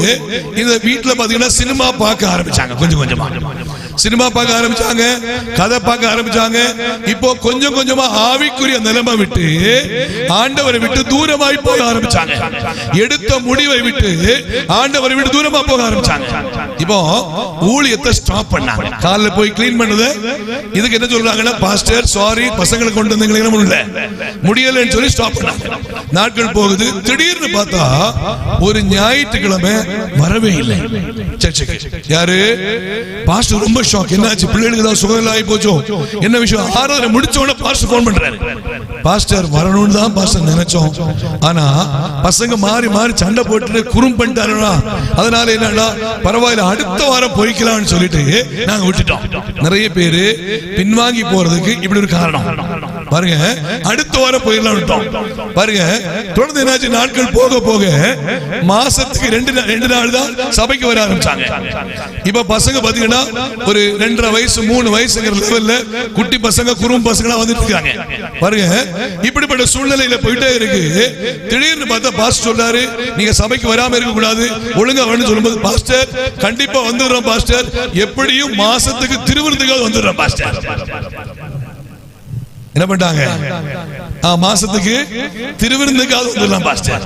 இந்த வீட்டுல பாத்தீங்கன்னா சினிமா பார்க்க ஆரம்பிச்சாங்க. கொஞ்சம் கொஞ்சமா சினிமா பார்க்க ஆரம்பிச்சாங்க, கதை பார்க்க ஆரம்பிச்சாங்க. இப்போ கொஞ்சம் கொஞ்சமா ஆவிக்குரிய நிலைமை விட்டு ஆண்டவரை விட்டு தூரமாய் போக ஆரம்பிச்சாங்க. எடுத்த முடிவை விட்டு ஆண்டவரை விட்டு தூரமா போக ஆரம்பிச்சாங்க. இப்போ ஊழியத்தை ஸ்டாப் பண்ணாங்க. காலைல போய் கிளீன் பண்ணது இதுக்கு என்ன சொல்றாங்கன்னா, பாஸ்டர் சாரி பசங்களை கொண்டு வந்தீங்களே முடியலன்னு சொல்லி ஸ்டாப் பண்ணாங்க. நாட்கள் போகுது. திடீர்னு பார்த்தா ஒரு ஞாயிற்றுக்கிழமை வரவே இல்லை சர்ச்சுக்கு. யாரு? பாஸ்டர் ரொம்ப ஷாக். என்னாச்சு, பிள்ளைகளுக்கு தான் சுகம் ஆகி போச்சோ, என்ன விஷயம்? ஆராதனை முடிச்ச உடனே பாஸ்டர் போன் பண்றாரு. பாஸ்டர் வரணும்னு தான் பாஸ்டர் நினைச்சோம், ஆனா பசங்க மாறி மாறி சண்டை போட்டு குறும் பண்ணிட்டாருன்னா அதனால என்னன்னா பரவாயில்ல அடுத்த வாரம் போய்க்கலாம்னு சொல்லிட்டு நாங்க விட்டுட்டோம். நிறைய பேரு பின்வாங்கி போறதுக்கு இப்படி ஒரு காரணம் பாருங்க. அடுத்த வாரம் போயிடலாம் விட்டோம் பாருங்க. தொடர்ந்து என்னாச்சு, நாட்கள் போக போக மாசத்துக்கு 2 நாள் தான் சபைக்கு வர ஆரம்பிச்சாங்க. இப்ப பசங்க பாத்தீங்கன்னா ஒரு 2.5 வயசு 3 வயசுங்கிற லெவல்ல குட்டி பசங்க குறும் பசங்களா வந்துட்டு இருக்காங்க பாருங்க. இப்படிப்பட்ட சூழ்நிலையில போயிட்டே இருக்கு. திடீர்னு பார்த்தா பாஸ்டர் சொல்றாரு, நீங்க சபைக்கு வராம இருக்க கூடாது, ஒழுங்கா வரணும்னு சொல்லும்போது பாஸ்டர் கண்டிப்பா வந்துடுறோம் பாஸ்டர், எப்படியும் மாசத்துக்கு திருவிருந்துக்காக வந்துடுறோம் பாஸ்டர். என்ன பண்ணிட்டாங்க, மாசத்துக்கு திருவிருந்துக்காக வந்துடலாம் பாஸ்டர்.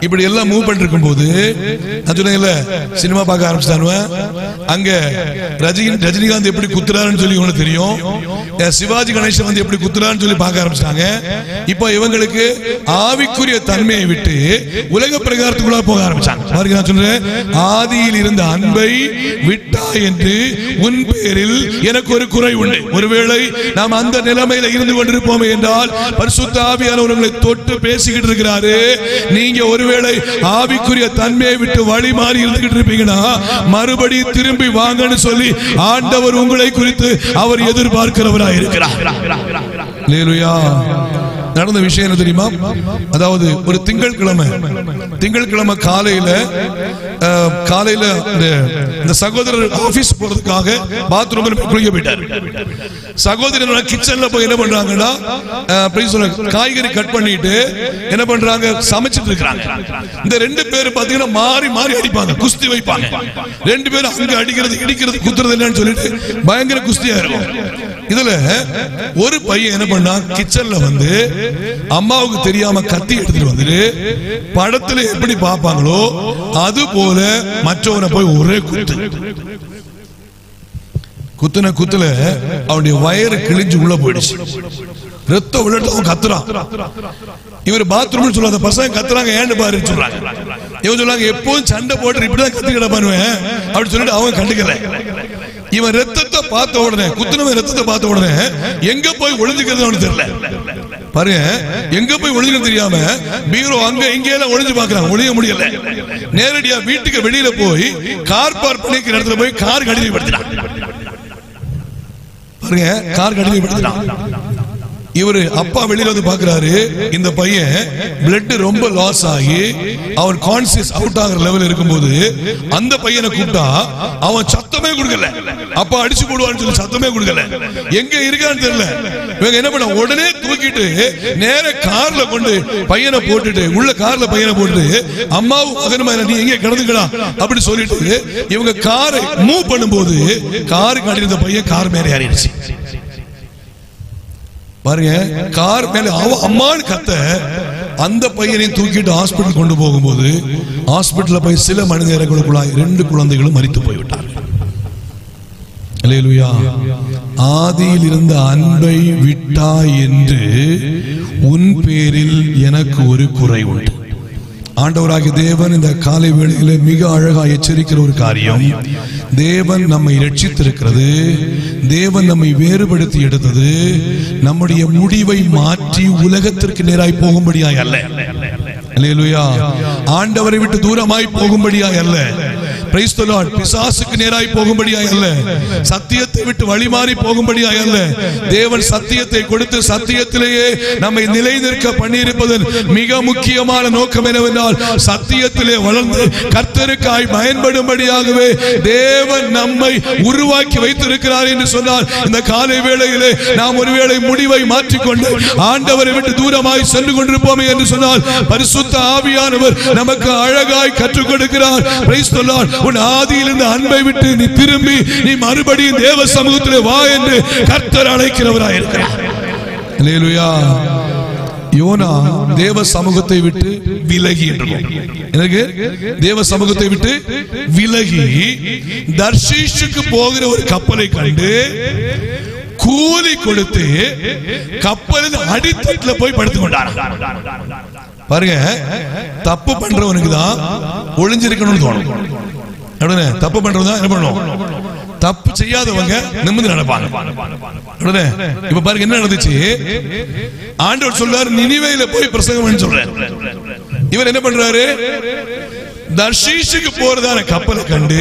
இப்படி எல்லாம் மூவ் பண்ணிட்டு இருக்கும் போது நான் சொன்னேன்ல, சினிமா பார்க்க ஆரம்பிச்சிட்டானுவ. அங்க ரஜினிகாந்த் எப்படி குத்துறாருன்னு சொல்லி உனக்கு தெரியும், சிவாஜி கணேசன் வந்து எப்படி குத்துறாருன்னு சொல்லி பார்க்க ஆரம்பிச்சிட்டாங்க. இப்ப இவங்களுக்கு ஆவிக்குரிய தன்மையை விட்டு உலக பிரகாரத்துக்குள்ள போக ஆரம்பிச்சாங்க. நான் சொல்றேன், ஆதியில் இருந்த அன்பை விட்டா என்று உன் பேரில் எனக்கு ஒரு குறை உண்டு. ஒருவேளை நாம் அந்த நிலைமையில இருந்து கொண்டிருப்போமே என்றால் பரிசுத்த ஆவியானவர் உங்களை தொட்டு பேசிக்கிட்டு இருக்கிறாரு. நீங்க ஒருவேளை ஆவிக்குரிய தன்மையை விட்டு வழி மாறி இருந்துகிட்டு இருப்பீங்கன்னா மறுபடியும் திரும்பி வாங்கன்னு சொல்லி ஆண்டவர் உங்களை குறித்து அவர் எதிர்பார்க்கிறவராய் இருக்கிறார். அல்லேலூயா. நடந்த விஷயம் என்ன தெரியுமா? அதாவது ஒரு திங்கட்கிழமை காலையில இந்த சகோதரர் ஆபீஸ் போறதுக்காக பாத்ரூம்ல குளிக்க போயிட்டார். சகோதரர் கிச்சன்ல போய் என்ன பண்றாங்கன்னா காய்கறி கட் பண்ணிட்டு என்ன பண்றாங்க, சமைச்சிட்டு இருக்காங்க. இந்த 2 பேரும் பாத்தீங்கன்னா மாறி மாறி அடிப்பாங்க, குஸ்தி வைப்பாங்க. 2 பேரும் அங்க அடிக்கிறது இடிக்கிறது குத்துறது என்னன்னு சொல்லிட்டு பயங்கர குஸ்தியா இருக்கும். இதுல ஒரு பையன் என்ன பண்ணா, கிச்சன்ல வந்து அம்மாவுக்கு தெரியாம கத்தி எடுத்துட்டு வந்துட்டு படத்துல எப்படி பாப்பாங்களோ அது போல மற்றவனை போய் ஒரே குத்துல அவனுடைய வயிறு கிழிஞ்சு உள்ள போயிடுச்சு. ரத்தம் விழுந்து அவன் கத்துறான். இவர் பாத்ரூம் சொல்லுவாங்க, பசங்க கத்துறாங்க ஏன்னு பாருன்னு சொல்றாங்க. இவன் சொல்றாங்க, எப்பவும் சண்டை போட்டு இப்படிதான் கத்தி கிடப்பானுவேன் அப்படின்னு சொல்லிட்டு அவங்க கண்டுக்கல. இவன் ரத்தத்தை பார்த்த உடனே, குத்துனவன் ரத்தத்தை பார்த்த உடனே எங்க போய் ஒளிஞ்சுக்கிறது அவனுக்கு தெரியல பாருங்க. எங்க போய் ஒளிஞ்சுக்கிறது தெரியாம பீரோ அங்க இங்க எல்லாம் ஒளிஞ்சு பாக்குறான், ஒளிய முடியல. நேரடியா வீட்டுக்கு வெளியில போய் கார் பார்க் பண்ணிக்கிற இடத்துல போய் கார் அடிமைப்படுத்தினான் பாருங்க. கார் அடிமைப்படுத்தினான். இவரு அப்பா வெளியில வந்து பாக்குறாரு, இந்த பையன் பிளட் ரொம்ப லாஸ் ஆகி அவன் கான்சியஸ் அவுட் ஆகிற லெவல் இருக்கும்போது அந்த பையனை கூப்பிட்டா அவன் சத்தமே கொடுக்கல. அப்பா அடிச்சு போடுவான்னு சொல்லி சத்தமே கொடுக்கல. எங்க இருக்கான்னு தெரியல. இவங்க என்ன பண்ண, உடனே தூக்கிட்டு நேர கார்ல கொண்டு பையனை போட்டுட்டு, உள்ள கார்ல பையனை போட்டு அம்மாவும் மகனுமா நீ எங்க கிடந்துக்கலாம் அப்படி சொல்லிட்டு இவங்க காரை மூவ் பண்ணும்போது காருக்கு அடி இருந்த பையன் கார் மேலே ஏறிடுச்சு. பாருங்க, கார் மேல அம்மான்னு கத்த அந்த பையனை தூக்கிட்டு ஹாஸ்பிட்டல் கொண்டு போகும்போது ஹாஸ்பிட்டல்ல போய் சில மணி நேரங்களுக்குள்ளாய் 2 குழந்தைகளும் மரித்து போய்விட்டார்கள். அல்லேலூயா. ஆதியில் இருந்த அன்பை விட்டாய் என்று உன் பேரில் எனக்கு ஒரு குறை உண்டு. ஆண்டவராகிய தேவன் இந்த காலை வேளையிலே மிக அழகா எச்சரிக்கிற ஒரு காரியம், தேவன் நம்மை ரட்சித்திருக்கிறது, தேவன் நம்மை வேறுபடுத்தி எடுத்தது நம்முடைய முடிவை மாற்றி உலகத்திற்கு நேராய் போகும்படியாய் அல்ல. அல்லேலூயா. ஆண்டவரை விட்டு தூரமாய் போகும்படியாய் அல்ல. Price the Lord. பிசாசுக்கு நேராய் போகும்படியாய் அல்ல, சத்தியத்தை விட்டு வழிமாறி போகும்படியாய் அல்ல. தேவன் சத்தியத்தை கொடுத்து சத்தியத்திலேயே நம்மை நிலைநிற்க பண்ணியிருப்பதன் மிக முக்கியமான நோக்கம் என்னவென்றால், சத்தியத்திலே வளர்ந்து கர்த்தருக்காய் பயன்படும்படியாகவே தேவன் நம்மை உருவாக்கி வைத்திருக்கிறார் என்று சொன்னால், இந்த காலை வேளையிலே நாம் ஒருவேளை முடிவை மாற்றிக்கொண்டு ஆண்டவரை விட்டு தூரமாய் சென்று கொண்டிருப்போமே என்று சொன்னால், பரிசுத்த ஆவியானவர் நமக்கு அழகாய் கற்றுக் கொடுக்கிறார். Price the Lord. உன் ஆதியிலிருந்து அன்பை விட்டு நீ திரும்பி நீ மறுபடியும் தேவ சமூகத்திலே வா என்று கர்த்தர் அழைக்கிறவராய் இருக்கிறார். அல்லேலூயா. யோனா தேவ சமூகத்தை விட்டு விலகி, எனக்கு தேவ சமூகத்தை விட்டு விலகி தர்ஷீஷுக்கு போகிற ஒரு கப்பலை கண்டு கூலி கொடுத்து கப்பலின் அடித்தட்டில் போய் படுத்துக் கொண்டார். பாருங்க, தப்பு பண்றவனுக்கு தான் ஒளிஞ்சிருக்கணும்னு தோணும். தப்பு பண்றவங்க என்ன பண்ணுவோம், தப்பு செய்யாதவங்க நிமிர்ந்து நடப்பாங்க. இப்ப பாருங்க என்ன நடந்துச்சு. ஆண்டவர் சொல்றாரு, நினிவேல போய் பிரசங்கம் சொல்றாரு. இவர் என்ன பண்றாரு, தர்ஷீஷுக்கு போறதான கப்பலை கண்டு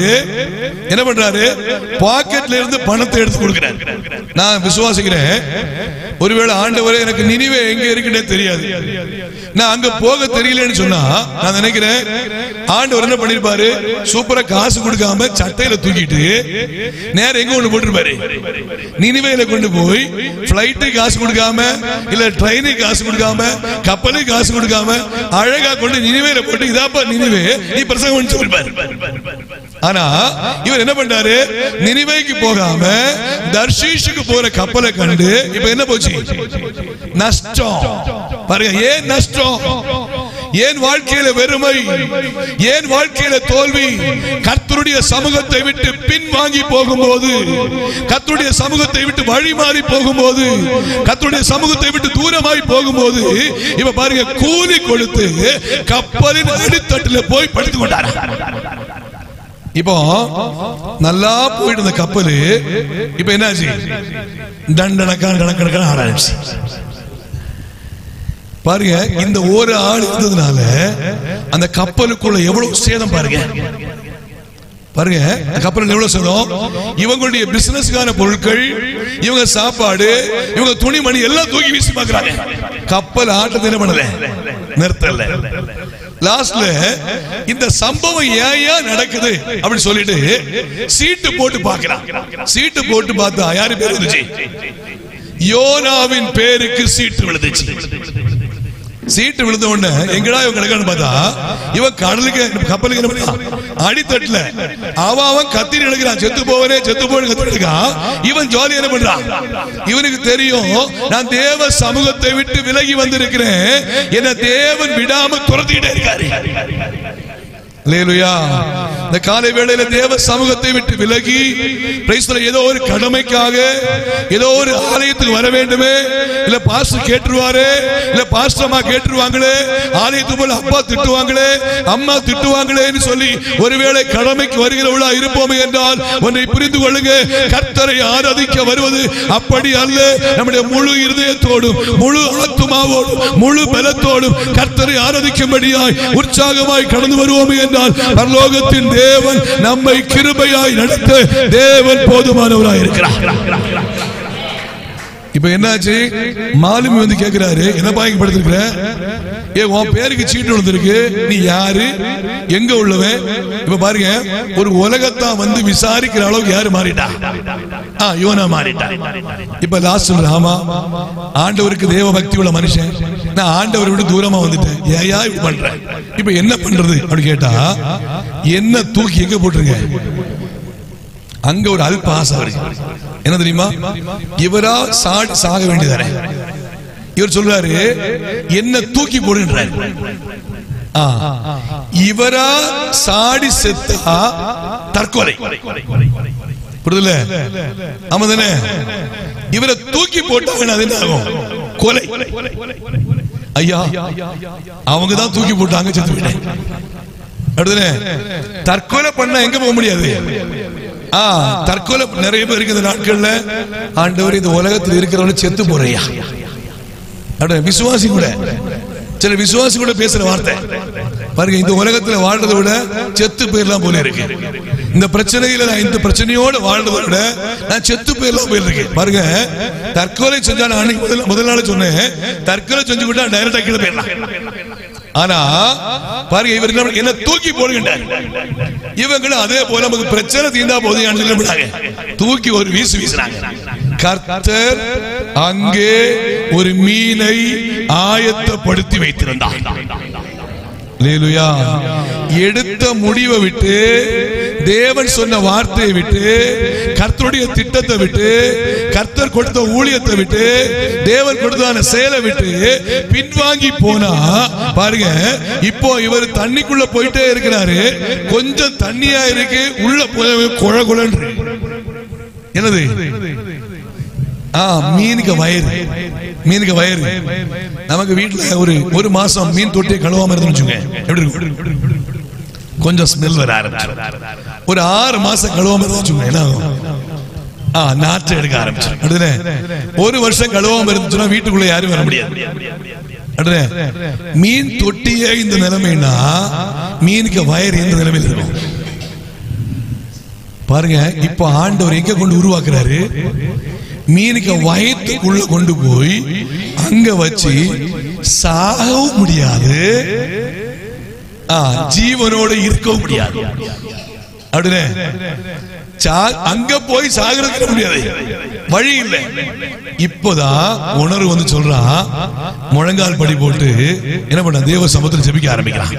என்ன பண்றாரு, பாக்கெட்ல இருந்து பணத்தை எடுத்து கொடுக்கிறார். நான் விசுவாசிக்கிறேன், ஒருவேளை ஆண்டவரே எனக்கு நினிவே எங்க இருக்குன்னே தெரியாது, நான் அங்க போக தெரியலன்னு சொன்னா நான் நினைக்கிறேன் ஆண்டவர் என்ன பண்ணிருப்பாரு, சூப்பரா காசு கொடுக்காம சட்டையில தூக்கிட்டு நேரம் எங்க கொண்டு போட்டிருப்பாரு, நினிவேல கொண்டு போய் பிளைட்டுக்கு காசு கொடுக்காம, இல்ல ட்ரெயினுக்கு காசு கொடுக்காம, கப்பலுக்கு காசு கொடுக்காம அழகா கொண்டு நினிவேல போட்டு இதாப்பா நினிவே நீ பிரசங்கம் சொல்லிருப்பாரு. ஆனா இவர் என்ன பண்றாரு, நினிவேக்கு போகாம தர்ஷீஷுக்கு போற கப்பலை கண்டு இப்ப என்ன போச்சு, நஷ்டம். பாருங்க, ஏன் நஷ்டம், ஏன் வாழ்க்கையில வெறுமை, ஏன் வாழ்க்கையில தோல்வி. கர்த்தருடைய சமூகத்தை விட்டு பின்வாங்கி போகும்போது, கர்த்தருடைய சமூகத்தை விட்டு வழி மாறி போகும்போது, கர்த்தருடைய சமூகத்தை விட்டு தூரமாய் போகும்போது இப்ப பாருங்க, கூலி கொடுத்து கப்பலின் அடித்தட்டில் போய் படுத்துக் கொண்டார். இப்போ நல்லா போயிட்டு இருந்த கப்பல் இப்ப என்னாச்சு, டண்டனக்கான ஆரம்பிச்சு. பாருங்க, இந்த ஒரு ஆள் இருந்ததுனால அந்த கப்பலுக்குள்ள எவ்வளவு சேதம் பாருங்க. பாருங்க, கப்பல் எவ்வளவு சேதம். இவங்களுடைய பிசினஸ்க்கான பொருட்கள், இவங்க சாப்பாடு, இவங்க துணிமணி எல்லாம் தூக்கி வீசி பாக்குறாங்க. கப்பல் ஆட்டத்தை என்ன பண்ணல, நிறுத்தல. லாஸ்ட்ல இந்த சம்பவம் ஏன் நடக்குது அப்படி சொல்லிட்டு சீட்டு போட்டு பாக்குறான். சீட்டு போட்டு பார்த்தா யாரு பேர் இருந்துச்சு, யோனாவின் பேருக்கு சீட்டு விழுந்துச்சு. சீட்டு விழுந்த உடனே எங்கடா இவன் கிடக்கான்னு பார்த்தா இவன் கடலுக்கு கப்பலுக்கு அடித்தட்டுல அவன் கத்திரி எடுக்கிறான், செத்து போவனே செத்து போன்னு கத்திரி எடுக்கான். இவன் ஜாலி என்ன பண்றான், இவனுக்கு தெரியும் நான் தேவ சமூகத்தை விட்டு விலகி வந்திருக்கிறேன், என்ன தேவன் விடாம துரத்திட்டே இருக்காரு. அல்லேலூயா. இந்த காலை வேளையில தேவ சமூகத்தை விட்டு விலகி ஏதோ ஒரு கடமைக்காக ஏதோ ஒரு ஆலயத்துக்கு வர வேண்டுமே, இல்ல பாஸ்டர் கேட்டுருவாரு, இல்ல பாஸ்டர் அம்மா கேட்டுருவாங்களே, ஆலயத்துக்கு போல அப்பா திட்டுவாங்களே, அம்மா திட்டுவாங்களேன்னு சொல்லி ஒருவேளை கடமைக்கு வருகிறவளா இருப்போமே என்றால் ஒன்றை புரிந்து கொள்ளுங்க, கர்த்தரை ஆராதிக்க வருவது அப்படி அல்ல. நம்முடைய முழு இருதயத்தோடும் முழு ஆத்துமாவோடும் முழு பலத்தோடும் கர்த்தரை ஆராதிக்கும்படியாய் உற்சாகமாய் கடந்து வருவோமே என்றால் பரலோகத்தின் தேவன் நம்மை கிருபையாய் நடத்த தேவன் போதுமானவராய் இருக்கிறார். இப்ப என்னாச்சு, மாலுமி வந்து கேக்குறாரு, என்னப்பா இங்க படுத்திருக்கிற, உன் பேருக்கு சீட்டு விழுந்திருக்கு, நீ யாரு, எங்க உள்ளவன்? இப்ப பாருங்க, ஒரு உலகத்தான் வந்து விசாரிக்கிற அளவுக்கு யாரு மாறிட்டா? யோனா மாறிட்டா. இப்ப லாஸ்ட் சொல்ற, ஆமா ஆண்டவருக்கு தேவ பக்தி உள்ள மனுஷன், நான் ஆண்டவரை விட்டு தூரமா வந்துட்டேன், ஏயா இப்படி பண்றேன், இப்ப என்ன பண்றது அப்படி கேட்டா, என்ன தூக்கி எங்க போட்டுருங்க? அங்க ஒரு அல்ப ஆசை இருக்கு. என்ன தெரியுமா, இவரா சாக வேண்டியதானே, இவர் சொல்றாரு என்ன தூக்கி போடுன்றார். இவரா சாடி செத்தா தற்கொலை, புரியுதுல? ஆமா தானே? இவரை தூக்கி போட்டாங்க, அது என்ன ஆகும்? கொலை. ஐயா அவங்க தான் தூக்கி போட்டாங்க, செத்து போயிட்டேன். தற்கொலை பண்ண எங்க போக முடியாது. தற்கொலை நிறைய பேர் இருக்கு இந்த நாட்கள்ல. ஆண்டவர் இந்த உலகத்தில் இருக்கிறவங்க செத்து போறையா, விசுவாசி கூட, சில விசுவாசி கூட பேசுற வார்த்தை பாருங்க, இந்த உலகத்துல வாழ்றதை விட செத்து போயிடலாம் போல இருக்கு. இந்த பிரச்சனையில நான் இந்த பிரச்சனையோட வாழ்றதை விட நான் செத்து போயிடலாம் போல இருக்கு. பாருங்க, தற்கொலை செஞ்சா நான் அன்னைக்கு முதல் நாள் சொன்னேன், தற்கொலை செஞ்சு விட்டா டைரக்டா கீழே போயிடலாம். ஆனா பாருங்க, இவர் என்ன தூக்கி போடுகின்றார். இவங்களும் அதே போல நமக்கு பிரச்சனை தீர்ந்தா போதும் தூக்கி ஒரு வீசு வீசுறாங்க. கர்த்தர் அங்கே ஒரு மீனை ஆயத்தப்படுத்தி வைத்திருந்தார். அல்லேலூயா. எடுத்த முடிவை விட்டு, தேவன் சொன்ன வார்த்தையை விட்டு, கர்த்தருடைய திட்டத்தை விட்டு, கர்த்தர் கொடுத்த ஊழியத்தை விட்டு, தேவன் கொடுத்த செயலை விட்டு பின்வாங்கி போனா பாருங்க, இப்போ இவர் தண்ணிக்குள்ள போயிட்டே இருக்கிறாரு. கொஞ்சம் தண்ணியா இருக்கு, உள்ள போய் குழ குழன்று என்னது, மீனுக்கு வயிறு, மீனுக்கு வயிறு. நமக்கு வீட்டுல ஒரு மாசம் மீன் தொட்டியை கழுவாம இருந்துச்சுங்க, எப்படி இருக்கும்? கொஞ்சம் ஸ்மெல் வர ஆரம்பிச்சு. ஒரு 6 மாசம் கழுவாம இருந்துச்சுங்க, என்ன ஆகும்? நாற்று எடுக்க ஆரம்பிச்சு. ஒரு வருஷம் கழுவாம இருந்துச்சுன்னா வீட்டுக்குள்ள யாரும் வர முடியாது. மீன் தொட்டியே இந்த நிலைமைனா மீனுக்கு வயிறு எந்த நிலைமையில் இருக்கும் பாருங்க. இப்ப ஆண்டவர் எங்க கொண்டு உருவாக்குறாரு? மீனுக்கு வயிற்றுக்குள்ள கொண்டு போய் அங்க வச்சு சாகவும் முடியாது, ஜீவனோட இருக்கவும் முடியாது. அப்படினே அங்க போய் சாகிறதுக்கு முடியாது, வழி இல்லை. இப்போதான் உணர்வு வந்து சொல்றான், முழங்கால் படி போட்டு என்ன பண்ண, தேவ சமூகத்தில் ஜெபிக்க ஆரம்பிக்கிறான்.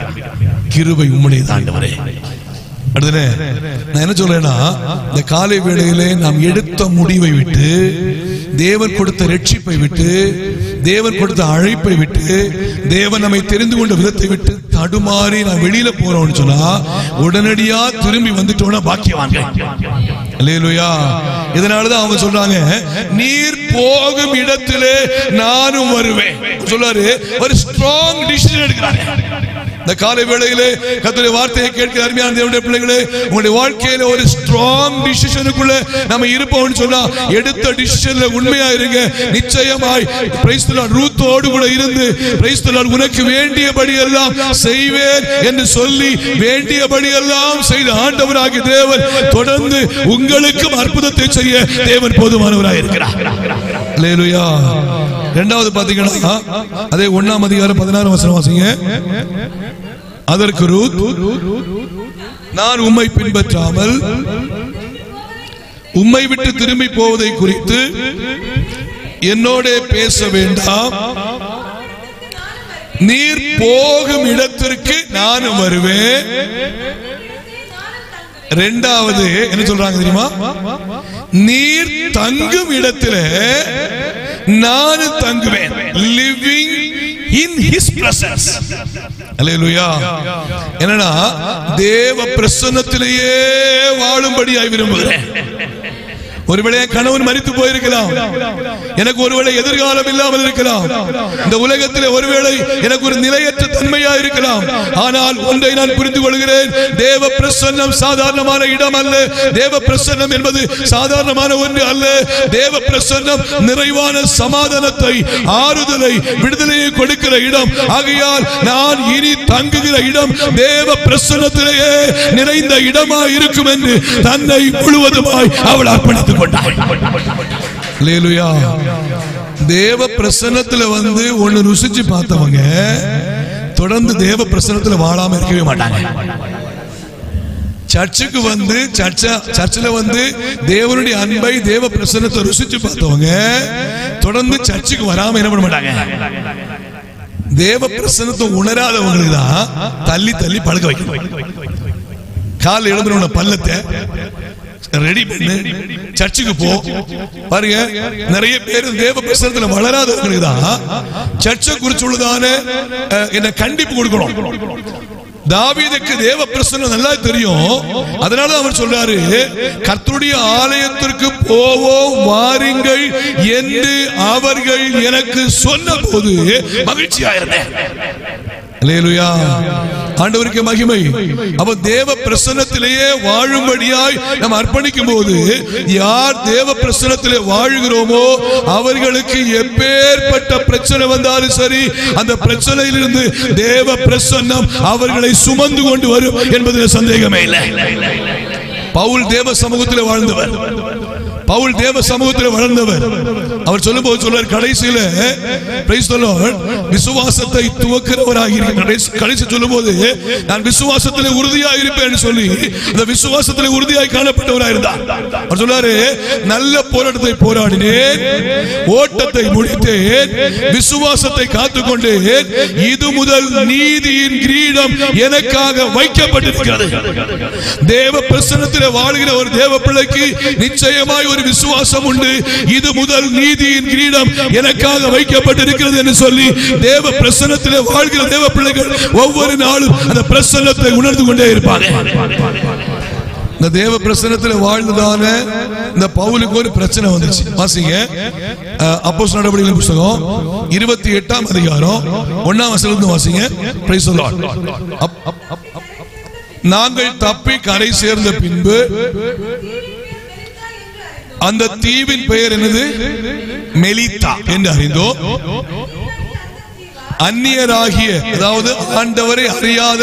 கிருபை உம்முடையது ஆண்டவரே. நான் என்ன சொல்றேன்னா, இந்த காலை வேளையிலே நாம் எடுத்த முடிவை விட்டு, தேவன் கொடுத்த ரட்சிப்பை விட்டு, தேவன் கொடுத்த அழைப்பை விட்டு, தேவன் நம்மை தெரிந்து கொண்ட விதத்தை விட்டு தடுமாறி நான் வெளியில போறோம்னு சொன்னா உடனடியா திரும்பி வந்துட்டோம்னா பாக்கியவாங்க. அல்லேலூயா. இதனாலதான் அவங்க சொல்றாங்க, நீர் போகும் இடத்திலே நானும் வருவேன் சொல்றாரு. ஒரு ஸ்ட்ராங் டிசிஷன் எடுக்கிறாங்க. இந்த காலை வேளையிலே கர்த்தருடைய வார்த்தையை கேட்கிற அருமையான தேவனுடைய பிள்ளைகளே, உங்களுடைய வாழ்க்கையில ஒரு ஸ்ட்ராங் டிசிஷனுக்குள்ள நம்ம இருப்போம்னு சொன்னா, எடுத்த டிசிஷன்ல உண்மையா இருங்க. நிச்சயமாய் பிரைஸ் தி லார்ட், ரூத்தோடு கூட இருந்து பிரைஸ் தி லார்ட், உனக்கு வேண்டியபடி எல்லாம் செய்வேன் என்று சொல்லி வேண்டியபடி எல்லாம் செய்த ஆண்டவராகிய தேவன் தொடர்ந்து உங்களுக்கும் அற்புதத்தை செய்ய தேவன் போதுமானவராய் இருக்கிறார். அல்லேலூயா. இரண்டாவது பாத்தீங்கன்னா, அதே 1ஆம் அதிகாரம் 16 வசனம் வாசிங்க. அதற்கு ரூத், நான் உம்மை பின்பற்றாமல் உம்மை விட்டு திரும்பி போவதை குறித்து என்னோட பேச வேண்டாம், நீர் போகும் இடத்திற்கு நானும் வருவேன். இரண்டாவது என்ன சொல்றாங்க தெரியுமா? நீர் தங்கும் இடத்திலே நானும் தங்குவேன். Living in his presence. அல்லேலூயா. என்னன்னா, தேவ பிரசன்னத்திலேயே வாழும்படியாய் விரும்புகிறேன். ஒருவேளை கணவன் மரித்து போயிருக்கலாம், எனக்கு ஒருவேளை எதிர்காலம் இல்லாமல் இருக்கலாம், இந்த உலகத்தில் ஒருவேளை எனக்கு ஒரு நிலையற்ற தன்மையா இருக்கலாம். ஆனால் ஒன்றை நான் புரிந்து கொள்கிறேன், தேவ பிரசன்னம் சாதாரணமான இடம் அல்ல. தேவ பிரசன்னம் என்பது சாதாரணமான ஒன்று அல்ல. தேவ பிரசன்னம் நிறைவான சமாதானத்தை, ஆறுதலை, விடுதலையை கொடுக்கிற இடம். ஆகையால் நான் இனி தங்குகிற இடம் தேவ பிரசன்னத்திலேயே நிறைந்த இடமாய் இருக்கும் என்று தன்னை முழுவதுமாய் அவள் அர்ப்பணித்துக் கொண்டாள். அல்லேலூயா. தேவ பிரசன்னத்துல வந்து ஒண்ணு ருசிச்சு பார்த்தவங்க தொடர்ந்து தேவ பிரசன்னத்துல வாழாம இருக்கவே மாட்டாங்க. சர்ச்சுக்கு வந்து சர்ச்சில் வந்து தேவனுடைய அன்பை தேவ பிரசன்னத்தை ருசிச்சு பார்த்தவங்க தொடர்ந்து சர்ச்சுக்கு வராம என்ன பண்ண மாட்டாங்க. தேவ பிரசன்னத்தை உணராதவங்களுக்கு தான் தள்ளி தள்ளி பழக்க வைக்கணும். கால் எழுதுன பள்ளத்தை ரெடி பண்ணு, சர்ச்சுக்கு போ. பாருங்க, நிறைய பேர் தேவ பிரசன்னத்துல வளராதவங்களுக்கு தான் சர்ச்சை குறிச்சுள்ளதான என்ன கண்டிப்பு கொடுக்கணும். தாவீதுக்கு தேவ பிரசன்னம் நல்லா தெரியும். அதனால அவர் சொல்றாரு, கர்த்தருடைய ஆலயத்திற்கு போவோம் வாருங்கள் என்று அவர்கள் எனக்கு சொன்ன போது மகிழ்ச்சியா இருந்தேன். அல்லேலூயா. ஆண்டவருக்கு மகிமை. அப்ப தேவ பிரசன்னத்திலேயே வாழும்படியாய் நாம் அர்ப்பணிக்கும் போது யார் தேவ பிரசன்னத்திலே வாழுகிறோமோ அவர்களுக்கு எப்பேற்பட்ட பிரச்சனை வந்தாலும் சரி, அந்த பிரச்சனையிலிருந்து தேவ பிரசன்னம் அவர்களை சுமந்து கொண்டு வரும் என்பதில் சந்தேகமே இல்லை. பவுல் தேவ சமூகத்தில் வாழ்ந்தவர், பவுல் தேவ சமூகத்தில் வளர்ந்தவர். அவர் சொல்லும்போது சொல்றார், கடைசியில பிரைஸ் தி லார்ட், விசுவாசத்தை துவக்கிறவராக இருக்கிறார். கடைசி சொல்லும்போது நான் விசுவாசத்திலே உறுதியாக இருப்பேன் சொல்லி அந்த விசுவாசத்திலே உறுதியாய் காணப்பட்டவராக இருந்தார். அவர் சொல்றாரு, நல்ல போராட்டத்தை போராடினேன், ஓட்டத்தை முடித்தேன், விசுவாசத்தை காத்துக்கொண்டேன், இது முதல் நீதியின் கிரீடம் எனக்காக வைக்கப்பட்டிருக்கிறது. தேவ பிரசன்னத்திலே வாழ்கிற ஒரு தேவ பிள்ளைக்கு நிச்சயமாய் ஒரு விசுவாசம் உண்டு. இது முதல் நீதியின் கிரீடம் எனக்காக வைக்கப்பட்டிருக்கிறது என்று சொல்லி தேவ பிரசன்னத்திலே வாழ்கிற தேவ பிள்ளைகள் ஒவ்வொரு நாளும் அந்த பிரசன்னத்தை உணர்ந்து கொண்டே இருப்பாங்க. இந்த தேவ பிரசன்னத்தில் வாழ்ந்ததான இந்த பவுலுக்கு ஒரு பிரச்சனை வந்துச்சு. வாசிங்க, அப்போஸ்தலர் நடவடிக்கைகளின் புத்தகம் 28ஆம் அதிகாரம் 1ஆம் வசனத்திலிருந்து வாசிங்க. Price the Lord. நாங்கள் தப்பி கரை சேர்ந்த பின்பு அந்த தீவின் பெயர் என்னது? மெலித்தா என்று அறிந்தோம். அந்நியராகிய, அதாவது ஆண்டவரை அறியாத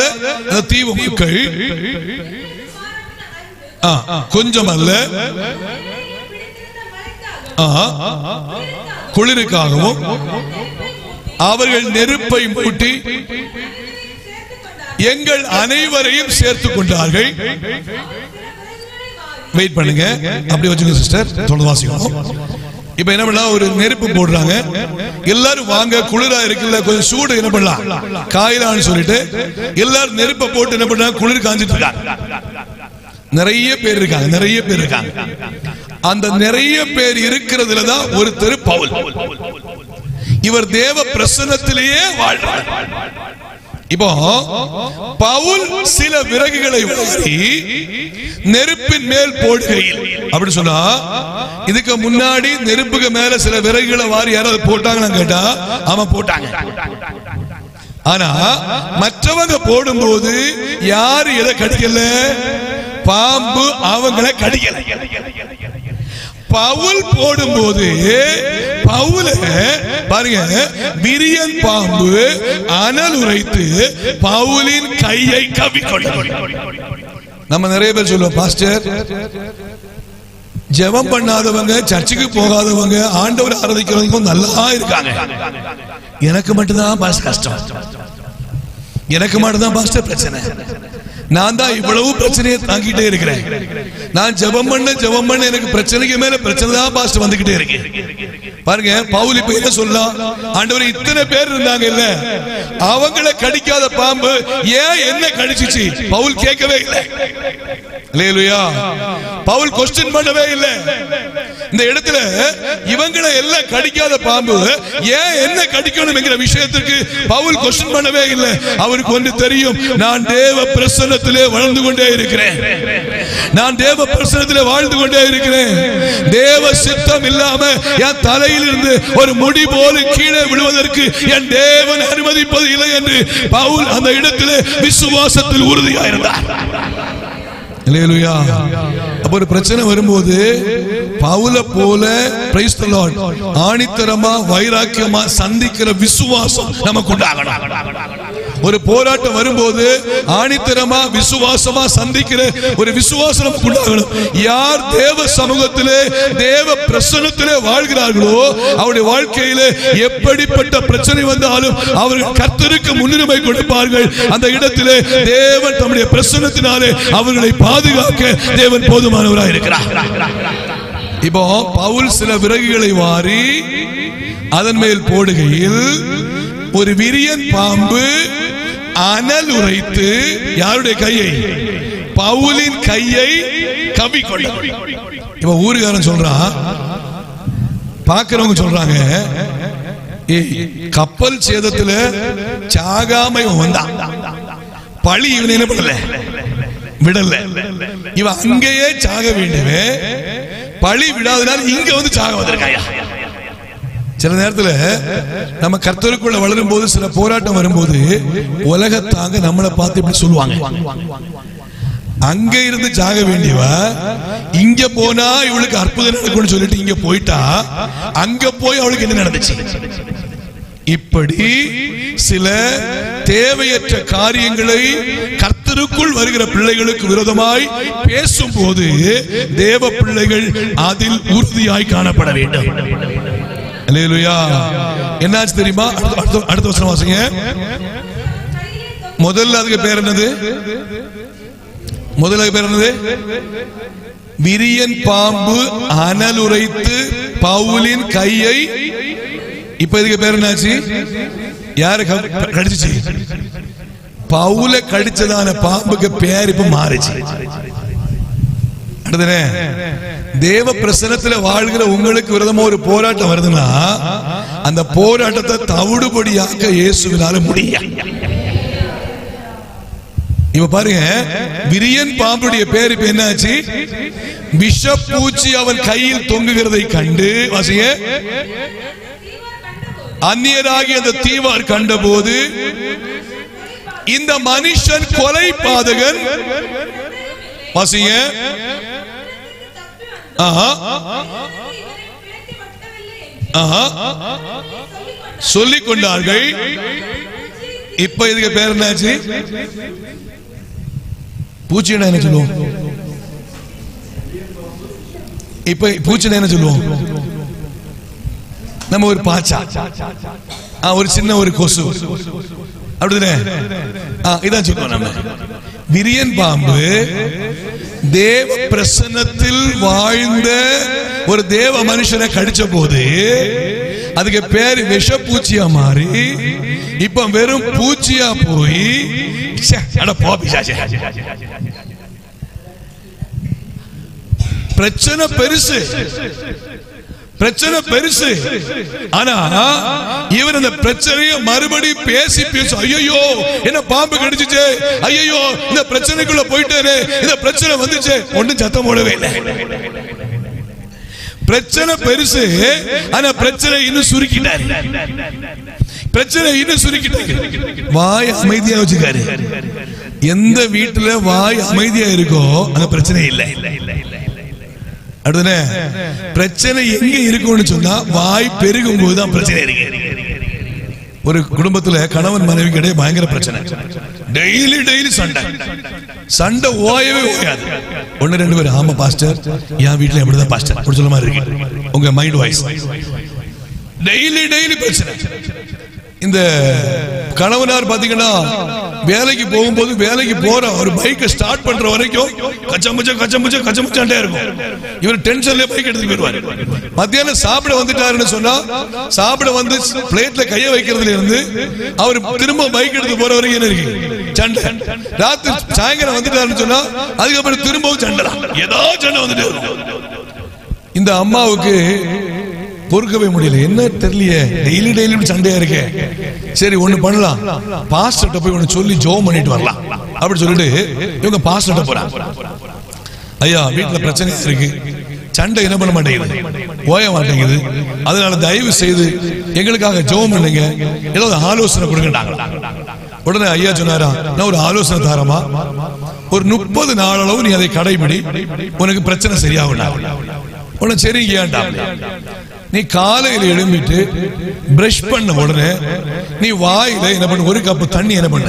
அந்த தீவு மக்கள் கொஞ்சம் அல்ல, குளிருக்காகவும் அவர்கள் நெருப்பை மூட்டி எங்கள் அனைவரையும் சேர்த்துக் கொண்டார்கள். வெயிட் பண்ணுங்க, அப்படி வச்சுங்க சிஸ்டர், தொடர்ந்து வாசிக்கணும். இப்ப என்ன பண்ணலாம், ஒரு நெருப்பு போடுறாங்க, எல்லாரும் வாங்க, குளிரா இருக்குல்ல, கொஞ்சம் சூடு என்ன பண்ணலாம் காயலான்னு சொல்லிட்டு எல்லாரும் நெருப்பை போட்டு என்ன பண்றாங்க, குளிர் காஞ்சிட்டு இருக்காங்க. நிறைய பேர் இருக்காங்க, நிறைய பேர் இருக்காங்க. அந்த நிறைய பேர் இருக்கிறதுல தான் ஒருத்தர் பவுல். இவர் தேவ பிரசன்னத்திலேயே வாழ்றார். இப்போ பவுல் சில விறகுகளை வாரி நெருப்பின் மேல் போடுகையில், அப்படி சொன்னா இதுக்கு முன்னாடி நெருப்புக்கு மேல சில விறகுகளை வாரி யாராவது போட்டாங்கன்னு கேட்டா ஆமா போட்டாங்க. ஆனா மற்றவங்க போடும்போது யாரு எதை கடிக்கல, பாம்பு அவங்களை கடிக்கல. பவுல் போடும்போது பவுல பாருங்க, விரியன் பாம்பு அனல் உரைத்து பவுலின் கையை கவ்விக்கொண்டது. நம்ம நிறைய பேர் சொல்லுவோம், பாஸ்டர் ஜெபம் பண்ணாதவங்க, சர்ச்சுக்கு போகாதவங்க, ஆண்டவர் ஆராதிக்கிறவங்க நல்லா இருக்காங்க, எனக்கு மட்டும்தான் பாஸ்டர் கஷ்டம், எனக்கு மட்டும்தான் பாஸ்டர் பிரச்சனை, நான் தான் இவ்வளவு பிரச்சனையை தாங்கிட்டே இருக்கிறேன், நான் ஜெபம் பண்ண எனக்கு பிரச்சனைக்கு மேல பிரச்சனை தான் பாஸ்டர் வந்துகிட்டே இருக்கு. பாருங்க, பவுல் இப்ப என்ன சொல்லலாம், ஆண்டவரே இத்தனை பேர் இருந்தாங்க இல்ல, அவங்களை கடிக்காத பாம்பு ஏன் என்ன கடிச்சிச்சு? பவுல் கேட்கவே இல்லை. அல்லேலூயா. பவுல் क्वेश्चन பண்ணவே இல்லை. இந்த இடத்துல இவங்களை எல்லாம் கடிக்காத பாம்பு ஏன் என்ன கடிக்கணும் என்கிற விஷயத்துக்கு பவுல் क्वेश्चन பண்ணவே இல்லை. அவருக்கு ஒன்று தெரியும், நான் தேவ பிரசன்னத்திலே வாழ்ந்து கொண்டே இருக்கிறேன், நான் தேவ பிரசன்னத்திலே வாழ்ந்து கொண்டே இருக்கிறேன். தேவ சித்தம் இல்லாம என் தலையில் இருந்து ஒரு முடி போல கீழே விழுவதற்கு என் தேவன் அனுமதிப்பது இல்லை என்று பவுல் அந்த இடத்திலே விசுவாசத்தில் உறுதியாக இருந்தார். அல்லேலூயா. அப்ப ஒரு பிரச்சனை வரும்போது பவுல போல பிரைஸ் தி லார்ட் ஆணித்தரமா வைராக்கியமா சந்திக்கிற விசுவாசம் நமக்கு உண்டாகணும். ஒரு போராட்டம் வரும்போது ஆணித்தரமா விசுவாசமா சந்திக்கிற ஒரு விசுவாசம் நமக்கு உண்டாகணும். யார் தேவ சமூகத்திலே தேவ பிரசன்னத்திலே வாழ்கிறார்களோ அவருடைய வாழ்க்கையிலே எப்படிப்பட்ட பிரச்சனை வந்தாலும் அவர்கள் கர்த்தருக்கு முன்னுரிமை கொடுப்பார்கள். அந்த இடத்திலே தேவன் தம்முடைய பிரசன்னத்தினாலே அவர்களை பாதுகாக்க தேவன் போதுமானவராய் இருக்கிறார். இப்போ பவுல் சில விறகுகளை வாரி அதன் மேல் போடுகையில் ஒரு விரியன் பாம்பு அனல் உரைத்து யாருடைய கையை? பவுலின் கையை கவ்விக்கொண்டது. இப்ப ஊருக்காரன் சொல்றான், பாக்குறவங்க சொல்றாங்க, கப்பல் சேதத்துல சாகாம வந்தான், பழி இவன் என்ன பண்ணல, விடல. இவன் அங்கேயே சாக வேண்டியவன் பழி விடாதனால இங்க வந்து சாக வந்திருக்காயா. சில நேரத்துல நம்ம கர்த்தருக்குள்ள வளரும் போது சில போராட்டம் வரும்போது உலகத்தாங்க நம்மளை பார்த்து இப்படி சொல்லுவாங்க, அங்க இருந்து சாக வேண்டியவ இங்க போனா இவளுக்கு அற்புதம் நடக்கும்னு சொல்லிட்டு இங்க போயிட்டா அங்க போய் அவளுக்கு என்ன நடந்துச்சு. இப்படி சில தேவையற்ற காரியங்களை கர்த்தருக்குள் வருகிற பிள்ளைகளுக்கு விரோதமாய் பேசும் போது தேவ பிள்ளைகள் அதில் உறுதியாய் காணப்பட வேண்டும். அல்லேலூயா. என்னாச்சு தெரியுமா? அடுத்த வசனம் வாசிங்க. முதல்ல அதுக்கு பேர் என்னது? முதல்ல பேர் என்னது? விரியன் பாம்பு அனல் உரைத்து பவுலின் கையை. இப்ப இதுக்கு பேர் என்னாச்சு? யாரு கடிச்சு? பவுல கடிச்சதான பாம்புக்கு பேர் இப்ப மாறிச்சு. தேவ பிரசன்னத்துல வாழ்கிற உங்களுக்கு விரோதமா ஒரு போராட்டம் வருதுன்னா அந்த போராட்டத்தை தவிடுபடியாக்க இயேசுவினால முடியும். இப்ப பாருங்க, விரியன் பாம்புடைய பேர் இப்ப என்னாச்சு? விஷப்பூச்சி அவன் கையில் தொங்குகிறதை கண்டு வாசிங்க. அந்நியராகி அந்த தீவார் கண்டபோது இந்த மனுஷன் கொலை பாதகன் வாசிங்க சொல்லிக் கொண்டார்கள். இப்ப இதுக்கு பேர் என்னாச்சு? பூச்சினா என்ன சொல்லுவோம்? இப்ப பூச்சினா என்ன சொல்லுவோம்? நம்ம ஒரு பாச்சா, ஒரு சின்ன ஒரு கொசு, அப்படிதானே? இதான் சொல்லுவோம் நம்ம. விரியன் பாம்பு தேவ பிரசன்னத்தில் வாழ்ந்த ஒரு தேவ மனுஷனை கடிச்ச போது அதுக்கு பேரு விஷப்பூச்சியா மாறி இப்ப வெறும் பூச்சியா போய் பிரச்சனை பெருசு, பிரச்சனை பெருசு. ஆனா இவர் அந்த பிரச்சனையை மறுபடியும் பேசி ஐயோ என்ன பாம்பு கடிச்சிச்சு, ஐயோ இந்த பிரச்சனைக்குள்ள போயிட்டாரு, இந்த பிரச்சனை வந்துச்சு, ஒன்றும் சத்தம் போடவே இல்லை. பிரச்சனை பெருசு, ஆனா பிரச்சனை இன்னும் சுருக்கிட்டாரு, பிரச்சனை இன்னும் சுருக்கிட்டாரு. வாய் அமைதியா வச்சுக்காரு. எந்த வீட்டுல வாய் அமைதியா இருக்கோ அங்க பிரச்சனை இல்லை. அடுத்தனே பிரச்சனை எங்க இருக்கும்னு சொன்னா வாய் பெருகும் போதுதான் பிரச்சனை இருக்கு. ஒரு குடும்பத்துல கணவன் மனைவிக்கு இடையே பயங்கர பிரச்சனை, டெய்லி சண்டை ஓயவே ஓயாது. ஒன்னு ரெண்டு பேர், ஆமா பாஸ்டர் என் வீட்டுல எப்படிதான் பாஸ்டர் அப்படி சொல்ல மாதிரி இருக்கு உங்க மைண்ட் வாய்ஸ். டெய்லி பிரச்சனை. இந்த கணவனார் பாத்தீங்கன்னா வேலைக்கு போகும்போது வேலைக்கு போற ஒரு பைக்கை ஸ்டார்ட் பண்ற வரைக்கும் கச்சமுச்சா இருக்கும். இவர் டென்ஷன்ல பைக் எடுத்து போயிடுவாரு. மத்தியானம் சாப்பிட வந்துட்டாருன்னு சொன்னா சாப்பிட வந்து பிளேட்ல கைய வைக்கிறதுல இருந்து அவர் திரும்ப பைக் எடுத்து போற வரைக்கும் என்ன இருக்கு? சண்டை. ராத்திரி சாயங்காலம் வந்துட்டாருன்னு சொன்னா அதுக்கப்புறம் திரும்பவும் சண்டை, ஏதாவது சண்டை வந்துட்டு இருக்கும். இந்த அம்மாவுக்கு பொறுக்கவே முடியல. என்ன தெரியலையே, டெய்லி சண்டையா இருக்கே. சரி ஒண்ணு பண்ணலாம், பாஸ்டர்ட்ட போய் ஒண்ணு சொல்லி ஜெபம் பண்ணிட்டு வரலாம் அப்படி சொல்லிட்டு இவங்க பாஸ்டர்ட்ட போறாங்க. ஐயா வீட்டுல பிரச்சனை இருக்கு, சண்டை என்ன பண்ண மாட்டேங்குது, ஓய மாட்டேங்குது, அதனால தயவு செய்து எங்களுக்காக ஜெபம் பண்ணுங்க, ஏதாவது ஆலோசனை கொடுங்க. உடனே ஐயா சொன்னாரா, நான் ஒரு ஆலோசனை தாரமா, ஒரு 30 நாளளவு நீ அதை கடைபிடி, உனக்கு பிரச்சனை சரியாகும். உடனே சரி ஏன்டா நீ காலையில எழும்பிட்டு பிரஷ் பண்ண உடனே நீ வாயில என்ன பண்ண, ஒரு கப்பு தண்ணி என்ன பண்ண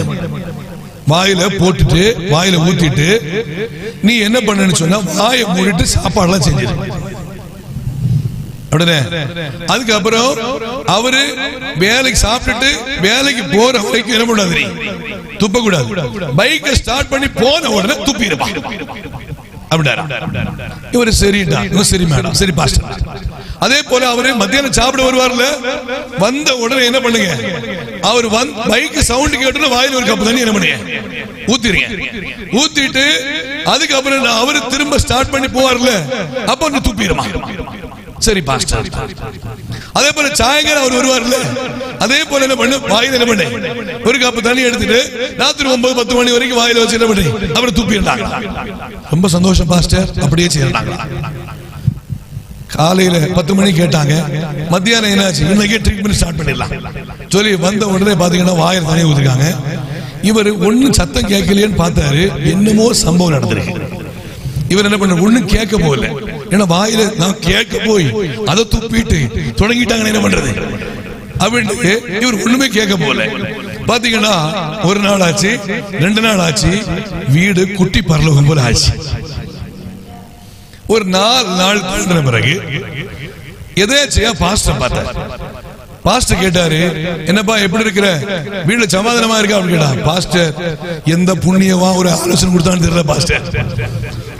வாயில போட்டுட்டு வாயில ஊத்திட்டு நீ என்ன பண்ணு சொன்னா வாயை மூடிட்டு சாப்பாடுலாம் செஞ்சிரு. அதுக்கப்புறம் அவரு வேலைக்கு சாப்பிட்டுட்டு வேலைக்கு போற வரைக்கும் என்ன பண்ணாது, துப்ப கூடாது. பைக்கை ஸ்டார்ட் பண்ணி போன உடனே துப்பிடுவா. இவரு சரிடா, சரி மேடம், சரி பாஸ்டர். அதே போல அவரு மத்தியானம் சாப்பிட வருவார்ல, வந்த உடனே என்ன பண்ணுங்க, அவர் பைக் சவுண்ட் கேட்டு வாயில ஒரு கப்பு தண்ணி என்ன பண்ணுங்க ஊத்திடுங்க. ஊத்திட்டு அதுக்கப்புறம் அவரு திரும்ப ஸ்டார்ட் பண்ணி போவார்ல, அப்ப நீ துப்பிடுமா. சரி பாஸ்டர். அதே போல சாயங்காலம் அவர் வருவார்ல, அதே போல என்ன பண்ணு, வாயில என்ன பண்ணு ஒரு கப்பு தண்ணி எடுத்துட்டு ராத்திரி 9-10 மணி வரைக்கும் வாயில வச்சு என்ன பண்ணு அவர் துப்பிடுறாங்க. ரொம்ப சந்தோஷம் பாஸ்டர், அப்படியே செய்யறாங்க. காலையில 10 மணி கேட்டாங்க, மத்தியானம் என்னாச்சு, இன்னைக்கு ட்ரீட்மெண்ட் ஸ்டார்ட் பண்ணிடலாம் சொல்லி வந்த உடனே பாத்தீங்கன்னா வாயில தண்ணி ஊத்திருக்காங்க. இவர் ஒன்னும் சத்தம் கேட்கலையேன்னு பார்த்தாரு, என்னமோ சம்பவம் நடந்திருக்கு. இவர் என்ன பண்ண, ஒண்ணு கேட்க போகல, ஏன்னா வாயில நான் கேட்க போய் அதை துப்பிட்டு தொடங்கிட்டாங்க, என்ன பண்றது அப்படின்னு இவர் ஒண்ணுமே கேட்க போகல. பாத்தீங்கன்னா ஒரு நாள் ஆச்சு, 2 நாள் ஆச்சு, வீடு குட்டி பரலோகம் போல ஆச்சு. ஒரு 4 நாள் தாண்டின பிறகு எதேச்சையா பாஸ்டர் பார்த்தார். பாஸ்டர் கேட்டாரு, என்னப்பா எப்படி இருக்கிற, வீட்டுல சமாதானமா இருக்கா அப்படின்னு கேட்டா. பாஸ்டர் எந்த புண்ணியமா ஒரு ஆலோசனை கொடுத்தான்னு தெரியல பாஸ்டர்,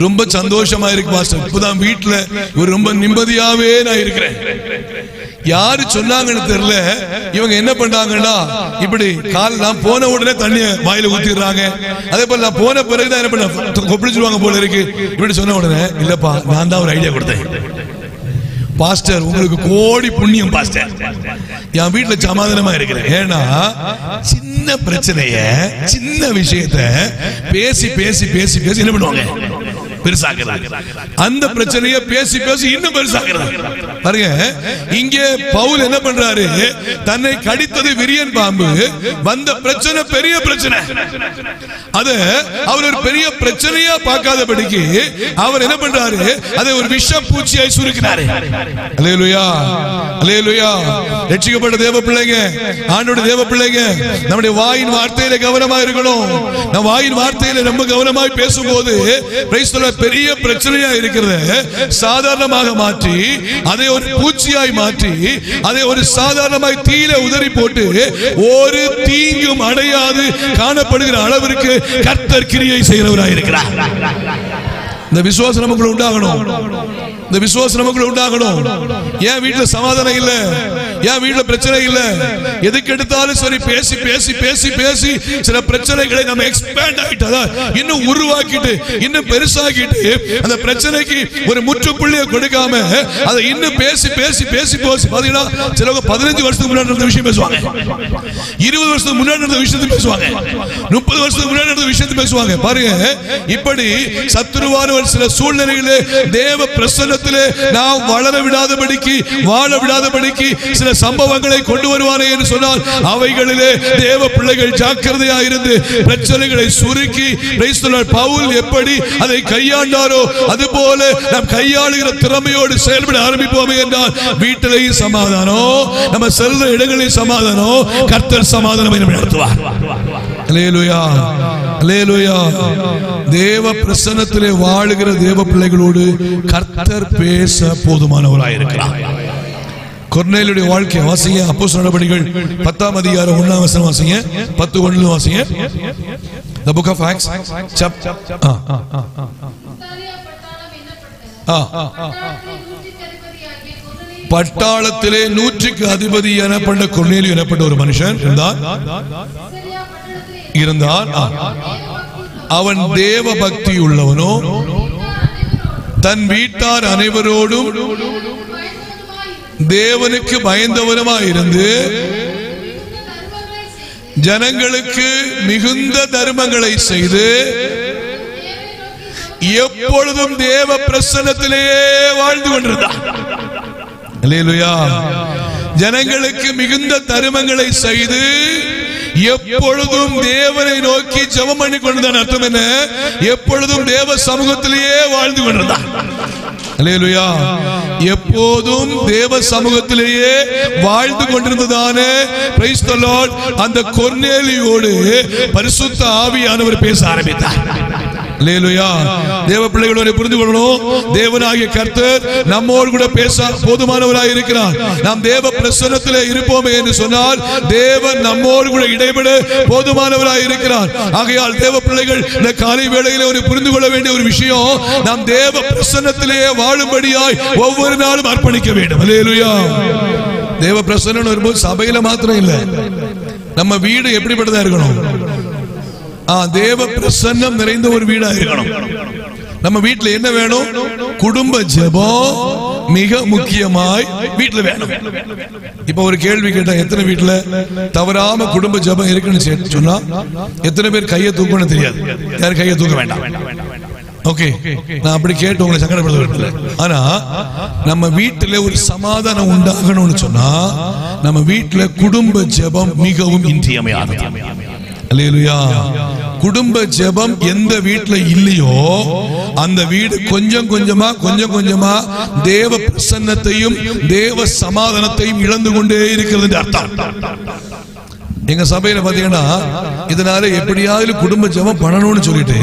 ரொம்ப சந்தோஷமா இருக்கு பாஸ்டர், இப்பதான் வீட்டுல ஒரு ரொம்ப நிம்மதியாவே நான் இருக்கிறேன். யாரு சொன்னாங்கன்னு தெரியல, இவங்க என்ன பண்றாங்கன்னா இப்படி கால் நான் போன உடனே தண்ணிய வாயில ஊத்திடுறாங்க. அதே போல நான் போன பிறகுதான் என்ன பண்ண கொப்பளிச்சுடுவாங்க போல இருக்கு. இப்படி சொன்ன உடனே இல்லப்பா நான் தான் ஒரு ஐடியா கொடுத்தேன். பாஸ்டர் உங்களுக்கு கோடி புண்ணியம் பாஸ்டர், என் வீட்டுல சமாதானமா இருக்கிறேன். ஏன்னா சின்ன பிரச்சனைய சின்ன விஷயத்த பேசி பேசி பேசி பேசி என்ன பண்ணுவாங்க பெருசாக்குறாங்க. அந்த பிரச்சனையை பேசி பேசி இன்னும் பெருசாக்குறாங்க. பாருங்க, இங்கே பவுல் என்ன பண்றாரு, தன்னை கடித்தது விரியன் பாம்பு, வந்த பிரச்சனை பெரிய பிரச்சனை, அத அவர் ஒரு பெரிய பிரச்சனையா பார்க்காதபடிக்கு அவர் என்ன பண்றாரு, அதை ஒரு விஷ பூச்சியை சுருக்கினாரு. அல்லேலூயா, அல்லேலூயா. ரட்சிக்கப்பட்ட தேவ பிள்ளைங்க, ஆண்டவருடைய தேவ பிள்ளைங்க, நம்முடைய வாயின் வார்த்தையில கவனமா இருக்கணும். நம்ம வாயின் வார்த்தையில ரொம்ப கவனமாய் பேசும்போது பிரைஸ் தி லார்ட், பெரிய பிரச்சனையா இருக்கிறது சாதாரணமாக மாற்றி அதை ஒரு பூச்சியாய் மாற்றி அதை ஒரு சாதாரணமாய் தீயில உதறி போட்டு ஒரு தீங்கும் அடையாது காணப்படுகிற அளவிற்கு கர்த்தர் கிரியை செய்கிறவராய் இருக்கிறார். இந்த விசுவாசம் நமக்குள்ள உண்டாகணும். இந்த விசுவாசம் நமக்குள்ள உண்டாகணும். ஏன் வீட்டுல சமாதானம் இல்ல, ஏன் வீட்டுல பிரச்சனை இல்ல, எதுக்கு எடுத்தாலும் சரி பேசி பேசி பேசி பேசி சில பிரச்சனைகளை நம்ம எக்ஸ்பேண்ட் ஆகிட்டு இன்னும் உருவாக்கிட்டு இன்னும் பெருசாக்கிட்டு அந்த பிரச்சனைக்கு ஒரு முற்றுப்புள்ளியை கொடுக்காம அதை இன்னும் பேசி பேசி பேசி பேசி பாத்தீங்கன்னா சிலவங்க 15 வருஷத்துக்கு முன்னாடி நடந்த விஷயம் பேசுவாங்க, 20 வருஷத்துக்கு முன்னாடி நடந்த விஷயத்தை பேசுவாங்க, 30 வருஷத்துக்கு முன்னாடி நடந்த விஷயத்தை பேசுவாங்க. பாருங்க, இப்படி சத்துருவான சில சூழ்நிலையிலே தேவ பிரசன்னத்திலே நாம் வளர விடாதபடிக்கு வாழ விடாதபடிக்கு சில சம்பவங்களை கொண்டு வருவானே என்று சொன்னால் அவைகளிலே தேவ பிள்ளைகள் ஜாக்கிரதையா இருந்து பிரச்சனைகளை சுருக்கி பிரைஸ் தி லார்ட் பவுல் எப்படி அதை கையாண்டாரோ அதுபோல நாம் கையாளுகிற திறமையோடு செயல்பட ஆரம்பிப்போமே என்றால் வீட்டிலேயும் சமாதானம், நம்ம செல்ற இடங்களில் சமாதானம், கர்த்தர் சமாதானம் நடத்துவார். அல்லேலூயா, அல்லேலூயா. தேவ பிரசன்னத்திலே வாழுகிற தேவ பிள்ளைகளோடு கர்த்தர் பேச போதுமானவராய் இருக்கிறார். கொர்நேலியுடைய வாழ்க்கை வாசிங்க, அப்போஸ்தலர் நடபடிகள் 10ஆம் அதிகாரம் 1ஆம் வசனம் வாசிங்க, 10:1 வாசிங்க. The book of Acts பட்டாளத்திலே 100க்கு அதிபதி எனப்பட்ட கொர்நேலியு எனப்பட்ட ஒரு மனுஷன் இருந்தான். அவன் தேவ பக்தி உள்ளவனோ தன் வீட்டார் அனைவரோடும் தேவனுக்கு பயந்தவனுமாயிருந்து ஜனங்களுக்கு மிகுந்த தர்மங்களை செய்து எப்பொழுதும் தேவ பிரசன்னத்திலே வாழ்ந்து கொண்டிருந்தான். அல்லேலூயா. ஜனங்களுக்கு மிகுந்த தர்மங்களை செய்து எப்பொழுதும் தேவனை நோக்கி ஜெபம் பண்ணி கொண்டிருந்தான். அர்த்தம் என்ன? எப்பொழுதும் தேவ சமூகத்திலேயே வாழ்ந்து கொண்டிருந்தான். அல்லேலூயா. எப்போதும் தேவ சமூகத்திலேயே வாழ்ந்து கொண்டிருந்ததான பிரைஸ் தி லார்ட் அந்த கொர்நேலியோடு பரிசுத்த ஆவியானவர் பேச ஆரம்பித்தார். அல்லேலூயா. தேவ பிள்ளைகளோட புரிந்து கொள்ளணும், தேவனாகிய கர்த்தர் நம்மோடு கூட பேச போதுமானவராய் இருக்கிறார். நாம் தேவ பிரசன்னத்திலே இருப்போமே என்று சொன்னால் தேவன் நம்மோடு கூட இடைபெட போதுமானவராய் இருக்கிறார். ஆகையால் தேவ பிள்ளைகள் இந்த காலை வேளையிலே ஒரு புரிந்து கொள்ள வேண்டிய ஒரு விஷயம், நாம் தேவ பிரசன்னத்திலே வாழும்படியாய் ஒவ்வொரு நாளும் அர்ப்பணிக்க வேண்டும். அல்லேலூயா. தேவ பிரசன்னம் வரும்போது சபையில மாத்திரம் இல்ல, நம்ம வீடு எப்படிப்பட்டதா இருக்கணும்? தேவ பிரசன்னம் நிறைந்த ஒரு வீடா இருக்கணும். நம்ம வீட்டுல என்ன வேணும்? குடும்ப ஜெபம் மிக முக்கியமாய் வீட்டுல வேணும். இப்ப ஒரு கேள்வி கேட்டா, எத்தனை வீட்டுல தவறாம குடும்ப ஜெபம் இருக்குன்னு சொன்னா எத்தனை பேர் கையை தூக்கணும்னு தெரியாது. யாரும் கையை தூக்க வேண்டாம். ஓகே, நான் அப்படி கேட்டு உங்களை சங்கடப்படுத்த. ஆனா நம்ம வீட்டுல ஒரு சமாதானம் உண்டாகணும்னு சொன்னா நம்ம வீட்டுல குடும்ப ஜெபம் மிகவும் இன்றியமையாதது. அல்லேலூயா. குடும்ப ஜெபம் எந்த வீட்டுல இல்லையோ அந்த வீடு கொஞ்சம் கொஞ்சமா தேவ பிரசன்னத்தையும் தேவ சமாதானத்தையும் இழந்து கொண்டே இருக்கிறது அர்த்தம். எங்க சபையில பாத்தீங்கன்னா இதனால எப்படியாவது குடும்ப ஜெபம் பண்ணணும்னு சொல்லிட்டு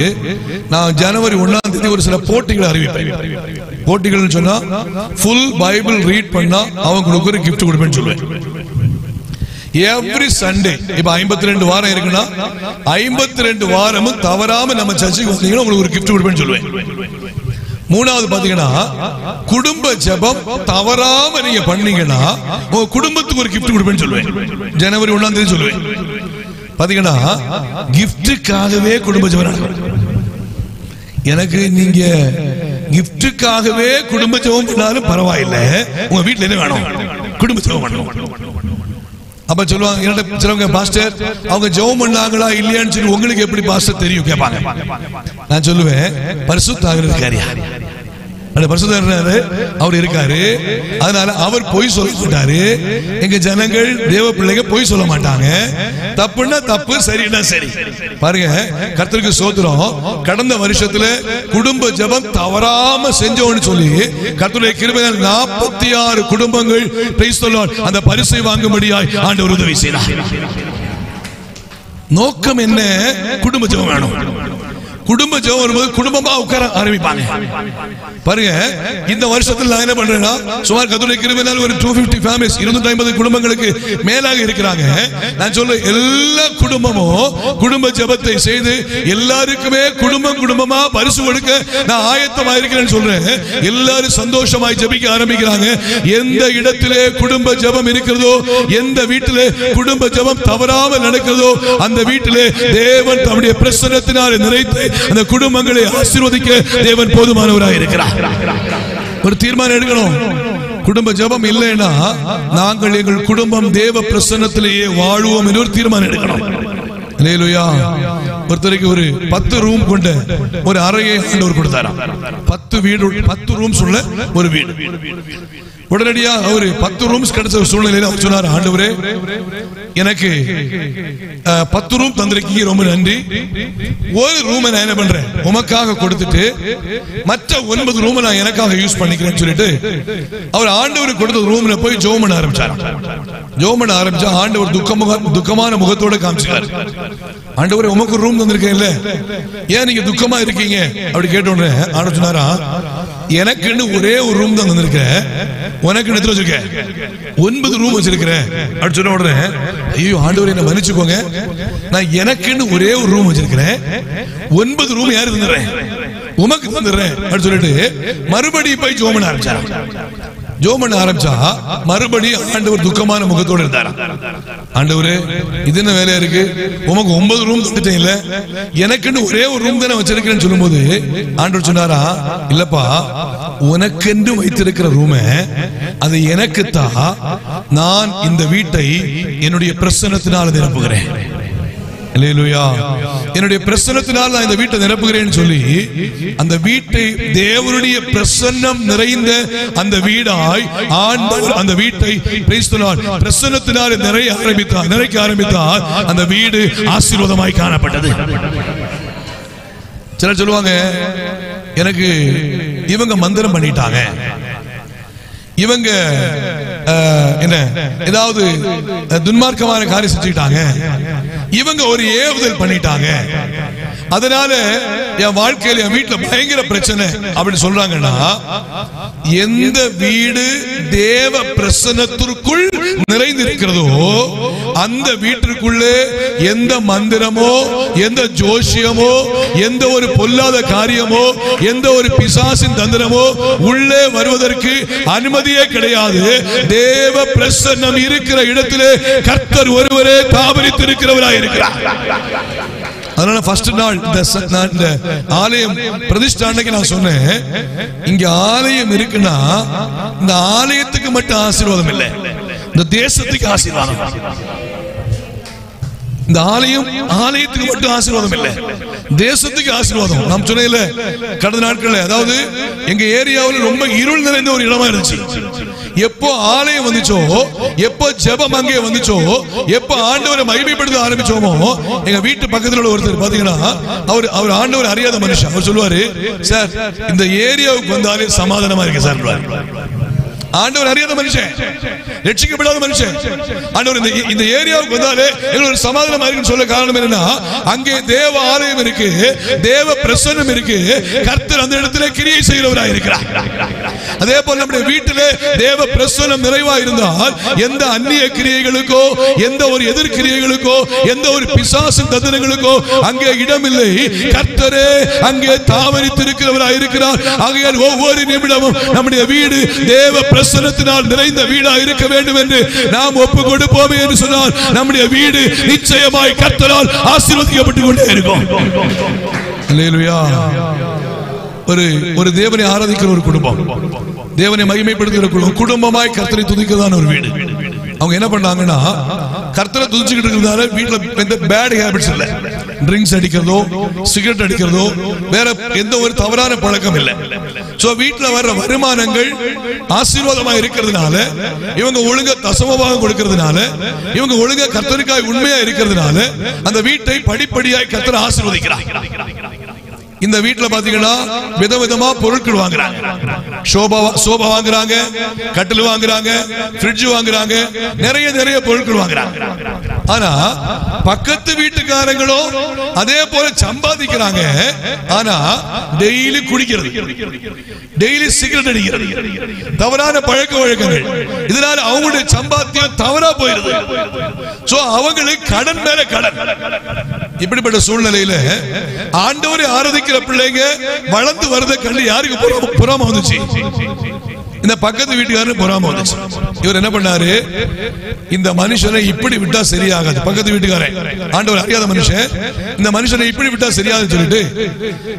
நான் ஜனவரி 1ஆம் தேதி ஒரு சில போட்டிகளை அறிவிப்பேன். போட்டிகள் சொன்னா ஃபுல் பைபிள் ரீட் பண்ணா அவங்களுக்கு ஒரு கிஃப்ட் கொடுப்பேன்னு சொல்லுவேன். எவ்ரி சண்டே இப்ப 52 வாரம் இருக்குன்னா 52 வாரமும் தவறாம நம்ம சர்ச்சுக்கு வந்தீங்கன்னா உங்களுக்கு ஒரு கிஃப்ட் கொடுப்பேன்னு சொல்லுவேன். மூணாவது பாத்தீங்கன்னா குடும்ப ஜெபம் தவறாம நீங்க பண்ணீங்கன்னா உங்க குடும்பத்துக்கு ஒரு கிஃப்ட் கொடுப்பேன்னு சொல்லுவேன். ஜனவரி 1ஆம் தேதி சொல்லுவேன். பாத்தீங்கன்னா கிஃப்டுக்காகவே குடும்ப ஜெபம் நடக்கும். எனக்கு நீங்க கிஃப்டுக்காகவே குடும்ப ஜெபம் பண்ணாலும் பரவாயில்லை, உங்க வீட்டுல என்ன வேணும்? குடும்ப ஜெபம் பண்ணணும். அப்ப சொல்லுவாங்க சிலவங்க, பாஸ்டர் அவங்க ஜெபம் பண்ணாங்களா இல்லையான்னு சொல்லி உங்களுக்கு எப்படி பாஸ்டர் தெரியும் கேட்பாங்க. நான் சொல்லுவேன், பரிசுத்த ஆவியானவர் இருக்காரு, அவர் இருக்காரு, அதனால அவர் பொய் சொல்ல மாட்டாரு. எங்க ஜனங்கள் தேவ பிள்ளைங்க பொய் சொல்ல மாட்டாங்க. தப்புன்னா தப்பு, சரின்னா சரி. பாருங்க, கர்த்தருக்கு ஸ்தோத்திரம். கடந்த வருஷத்துல குடும்ப ஜெபம் தவறாம செஞ்சோம்னு சொல்லி கர்த்தருடைய கிருபையால் 46 குடும்பங்கள் பிரைஸ் தி லார்ட் அந்த பரிசை வாங்கும்படியாய் ஆண்டவர் உதவி செய்தார். நோக்கம் என்ன? குடும்ப ஜெபம் வேணும். குடும்ப ஜெபம் வரும்போது குடும்பமா உட்கார ஆரம்பிப்பாங்க. பாருங்க, இந்த வருஷத்துல நான் என்ன பண்றேன்னா சுமார் கர்த்தருடைய கிருபையால் ஒரு 250 ஃபேமிலிஸ் 250 குடும்பங்களுக்கு மேலாக இருக்கிறாங்க. நான் சொல்ல எல்லா குடும்பமும் குடும்ப ஜெபத்தை செய்து எல்லாருக்குமே குடும்பமா பரிசு கொடுக்க நான் ஆயத்தமா இருக்கிறேன்னு சொல்றேன். எல்லாரும் சந்தோஷமாய் ஜெபிக்க ஆரம்பிக்கிறாங்க. எந்த இடத்திலே குடும்ப ஜெபம் இருக்கிறதோ, எந்த வீட்டிலே குடும்ப ஜெபம் தவறாமல் நடக்கிறதோ அந்த வீட்டிலே தேவன் தம்முடைய பிரசன்னத்தினால் நிறைத்து அந்த குடும்பங்களை ஆசீர்வதிக்க தேவன் போதுமானவராய் இருக்கிறார். ஒரு தீர்மானம் எடுக்கணும். குடும்ப ஜெபம் இல்லைன்னா நாங்கள் எங்கள் குடும்பம் தேவ பிரசன்னத்திலேயே வாழுவோம் என்று ஒரு தீர்மானம் எடுக்கணும். அல்லேலூயா. ஒருத்தருக்கு ஒரு 10 ரூம் கொண்ட ஒரு அறையை ஆண்டவர் கொடுத்தாராம். 10 வீடு, 10 ரூம்ஸ் உள்ள ஒரு வீடு. உடனடியா அவரு 10 ரூம்ஸ் கிடைச்ச சூழ்நிலையில அவர் சொன்னார், ஆண்டவரே எனக்கு 10 ரூம் தந்திருக்கீங்க, ரொம்ப நன்றி. ஒரு ரூமை நான் என்ன பண்றேன், உமக்காக கொடுத்துட்டு மற்ற 9 ரூமை நான் எனக்காக யூஸ் பண்ணிக்கிறேன்னு சொல்லிட்டு அவர் ஆண்டவருக்கு கொடுத்த ரூம்ல போய் ஜெபம் பண்ண ஆரம்பிச்சார். ஜெபம் பண்ண ஆரம்பிச்சா ஆண்டவர் துக்கமான முகத்தோட காமிச்சார். ஆண்டவரே உமக்கு ரூம் தந்திருக்கேன் இல்ல, ஏன் நீங்க துக்கமா இருக்கீங்க அப்படி கேட்டோன்னு ஆண்டவர் சொன்னாரா, எனக்குன்னு ஒரே ஒரு ரூம் தான் தந்திருக்கேன், உனக்கு எத்தனை வச்சிருக்கேன்? 9 ரூம் வச்சிருக்கிறேன் அப்படி சொன்ன உடனே, ஐயோ ஆண்டவரே என்ன மன்னிச்சுக்கோங்க, நான் எனக்குன்னு ஒரே ஒரு ரூம் வச்சிருக்கிறேன், 9 ரூம் யாரு தந்துடுறேன், உமக்கு தந்துடுறேன் அப்படி சொல்லிட்டு மறுபடியும் போய் ஜெபம் பண்ண ஆரம்பிச்சார். ஜெபம் பண்ண ஆரம்பிச்சா மறுபடியும் ஆண்டவர் துக்கமான முகத்தோடு இருந்தார். ஆண்டவரே இது என்ன வேலையா இருக்கு, உமக்கு 9 ரூம் தந்துட்டேன் இல்ல, எனக்குன்னு ஒரே ஒரு ரூம் தானே வச்சிருக்கிறேன்னு சொல்லும் போது ஆண்டவர் சொன்னாரா, இல்லப்பா உனக்கென்று வைத்திருக்கிற ரூமை அது எனக்குத்தான், நான் இந்த வீட்டை என்னுடைய பிரசன்னத்தினால் நிரப்புகிறேன். அல்லேலூயா. என்னுடைய பிரசன்னத்தினால் நான் இந்த வீட்டை நிரப்புகிறேன்னு சொல்லி அந்த வீட்டை தேவனுடைய பிரசன்னம் நிறைந்த அந்த வீடாய் ஆண்டவர் அந்த வீட்டை பிரைஸ் தி லார்ட் பிரசன்னத்தினால் நிறைக்க ஆரம்பித்தார். அந்த வீடு ஆசீர்வாதமாய் காணப்பட்டது. சிலர் சொல்லுவாங்க, எனக்கு இவங்க மந்திரம் பண்ணிட்டாங்க, இவங்க என்ன ஏதாவது துன்மார்க்கமான காரியம் செஞ்சுட்டாங்க, இவங்க ஒரு ஏவுதல் பண்ணிட்டாங்க, அதனால என் வாழ்க்கையில என் வீட்டுல பயங்கர பிரச்சனை அப்படின்னு சொல்றாங்கன்னா, எந்த வீடு தேவ பிரசன்னத்திற்குள் நிறைந்திருக்கிறதோ அந்த வீட்டிற்குள்ளே எந்த மந்திரமோ எந்த ஜோசியமோ எந்த ஒரு பொல்லாத காரியமோ எந்த ஒரு பிசாசின் தந்திரமோ உள்ளே வருவதற்கு அனுமதியே கிடையாது. தேவ பிரசன்னம் இருக்கிற இடத்திலே கர்த்தர் ஒருவரே தாபரித்து இருக்கிறவராய் இருக்கிறார். அதனால ஃபர்ஸ்ட் நாள் இந்த ஆலயம் பிரதிஷ்டை அன்னைக்கு நான் சொன்னேன், இங்க ஆலயம் இருக்குன்னா இந்த ஆலயத்துக்கு மட்டும் ஆசீர்வாதம் இல்லை, இந்த தேசத்துக்கு ஆசீர்வாதம். இந்த ஆலயத்துக்கு மட்டும் ஆசீர்வாதம் இல்லை, தேசத்துக்கு ஆசீர்வாதம். நாம் சொன்ன கடந்த நாட்கள்ல, அதாவது எங்க ஏரியாவில் ரொம்ப இருள் நிறைந்த ஒரு இடமா இருந்துச்சு. எப்போ ஆலயம் வந்துச்சோ, எப்போ ஜெபம் அங்கே வந்துச்சோ, எப்போ ஆண்டவரை மகிமைப்படுத்த ஆரம்பிச்சோமோ, எங்க வீட்டு பக்கத்துல ஒருத்தர் பாத்தீங்கன்னா அவர் ஆண்டவர் அறியாத மனுஷன். அவர் சொல்லுவாரு, சார் இந்த ஏரியாவுக்கு வந்தாலே சமாதானமா இருக்கு சார். ஆண்டவர் அறியாத மனுஷன், ரட்சிக்கப்படாத மனுஷன். ஆண்டவர் இந்த ஏரியாவுக்கு வந்தாலே எங்களுக்கு சமாதானம் இருக்குன்னு சொல்ல காரணம் என்னன்னா, அங்கே தேவ ஆலயம் இருக்கு, தேவ பிரசன்னம் இருக்கு, கர்த்தர் அந்த இடத்துல கிரியை செய்கிறவராய் இருக்கிறார். அதே போல நம்முடைய வீட்டிலே தேவ பிரசன்னம் நிறைவா இருந்தால் எந்த அந்நிய கிரியைகளுக்கோ எந்த ஒரு எதிர்கிரியைகளுக்கோ எந்த ஒரு பிசாசின் தந்திரங்களுக்கோ அங்கே இடமில்லை. கர்த்தரே அங்கே தாவரித்திருக்கிறவராய் இருக்கிறார். ஆகையால் ஒவ்வொரு நிமிடமும் நம்முடைய வீடு தேவ பிரசன்னத்தினால் நிறைந்த வீடா இருக்க வேண்டும் என்று நாம் ஒப்பு கொடுப்போமே என்று சொன்னால் நம்முடைய வீடு நிச்சயமாய் கர்த்தரால் ஆசீர்வதிக்கப்பட்டு கொண்டே இருக்கும். அல்லேலூயா. ஒரு தேவனை ஆராதிக்கிற ஒரு குடும்பம், தேவனை மகிமைப்படுத்துகிற குடும்பமாய் கர்த்தரை துதிக்கிறதான ஒரு வீடு. அவங்க என்ன பண்ணாங்கன்னா, கர்த்தரை துதிச்சுக்கிட்டு இருக்கிறதால வீட்டுல எந்த பேட் ஹேபிட்ஸ் இல்ல, ட்ரிங்க்ஸ் அடிக்கிறதோ சிகரெட் அடிக்கிறதோ வேற எந்த ஒரு தவறான பழக்கம் இல்லை. சோ வீட்டுல வர்ற வருமானங்கள் ஆசீர்வாதமா இருக்கிறதுனால, இவங்க ஒழுங்கா தசமபாகம் கொடுக்கிறதுனால, இவங்க ஒழுங்கா கர்த்தருக்காய் உண்மையா இருக்கிறதுனால அந்த வீட்டை படிப்படியாய் கர்த்தர் ஆசீர்வதிக்கிறார். இந்த வீட்டுல பாத்தீங்கன்னா விதவிதமா பொருட்கள் வாங்குறாங்க, சோபா வாங்குறாங்க, கட்டில் வாங்குறாங்க, ஃப்ரிட்ஜ் வாங்குறாங்க, நிறைய பொருட்கள் வாங்குறாங்க. ஆனா பக்கத்து வீட்டுக்காரங்களோ அதே போல சம்பாதிக்கிறாங்க. ஆனா டெய்லி குடிக்கிறது, டெய்லி சிகரெட் அடிக்கிறது, தவறான பழக்க வழக்கங்கள், இதனால அவங்களுடைய சம்பாத்தியம் தவறா போயிருது. சோ அவங்களுக்கு கடன் மேல கடன். இப்படிப்பட்ட சூழ்நிலையில ஆண்டவரை ஆராதிக்கிற பிள்ளைங்க வளர்ந்து வரத கண்டு யாருக்கு பொறாம வந்துச்சு? இந்த பக்கத்து வீட்டுக்காரரு பொறாம வந்துச்சு. இவர் என்ன பண்ணாரு, இந்த மனுஷனை இப்படி விட்டா சரியாகாது. பக்கத்து வீட்டுக்காரன் ஆண்டவர் அறியாத மனுஷன், இந்த மனுஷனை இப்படி விட்டா சரியாதுன்னு சொல்லிட்டு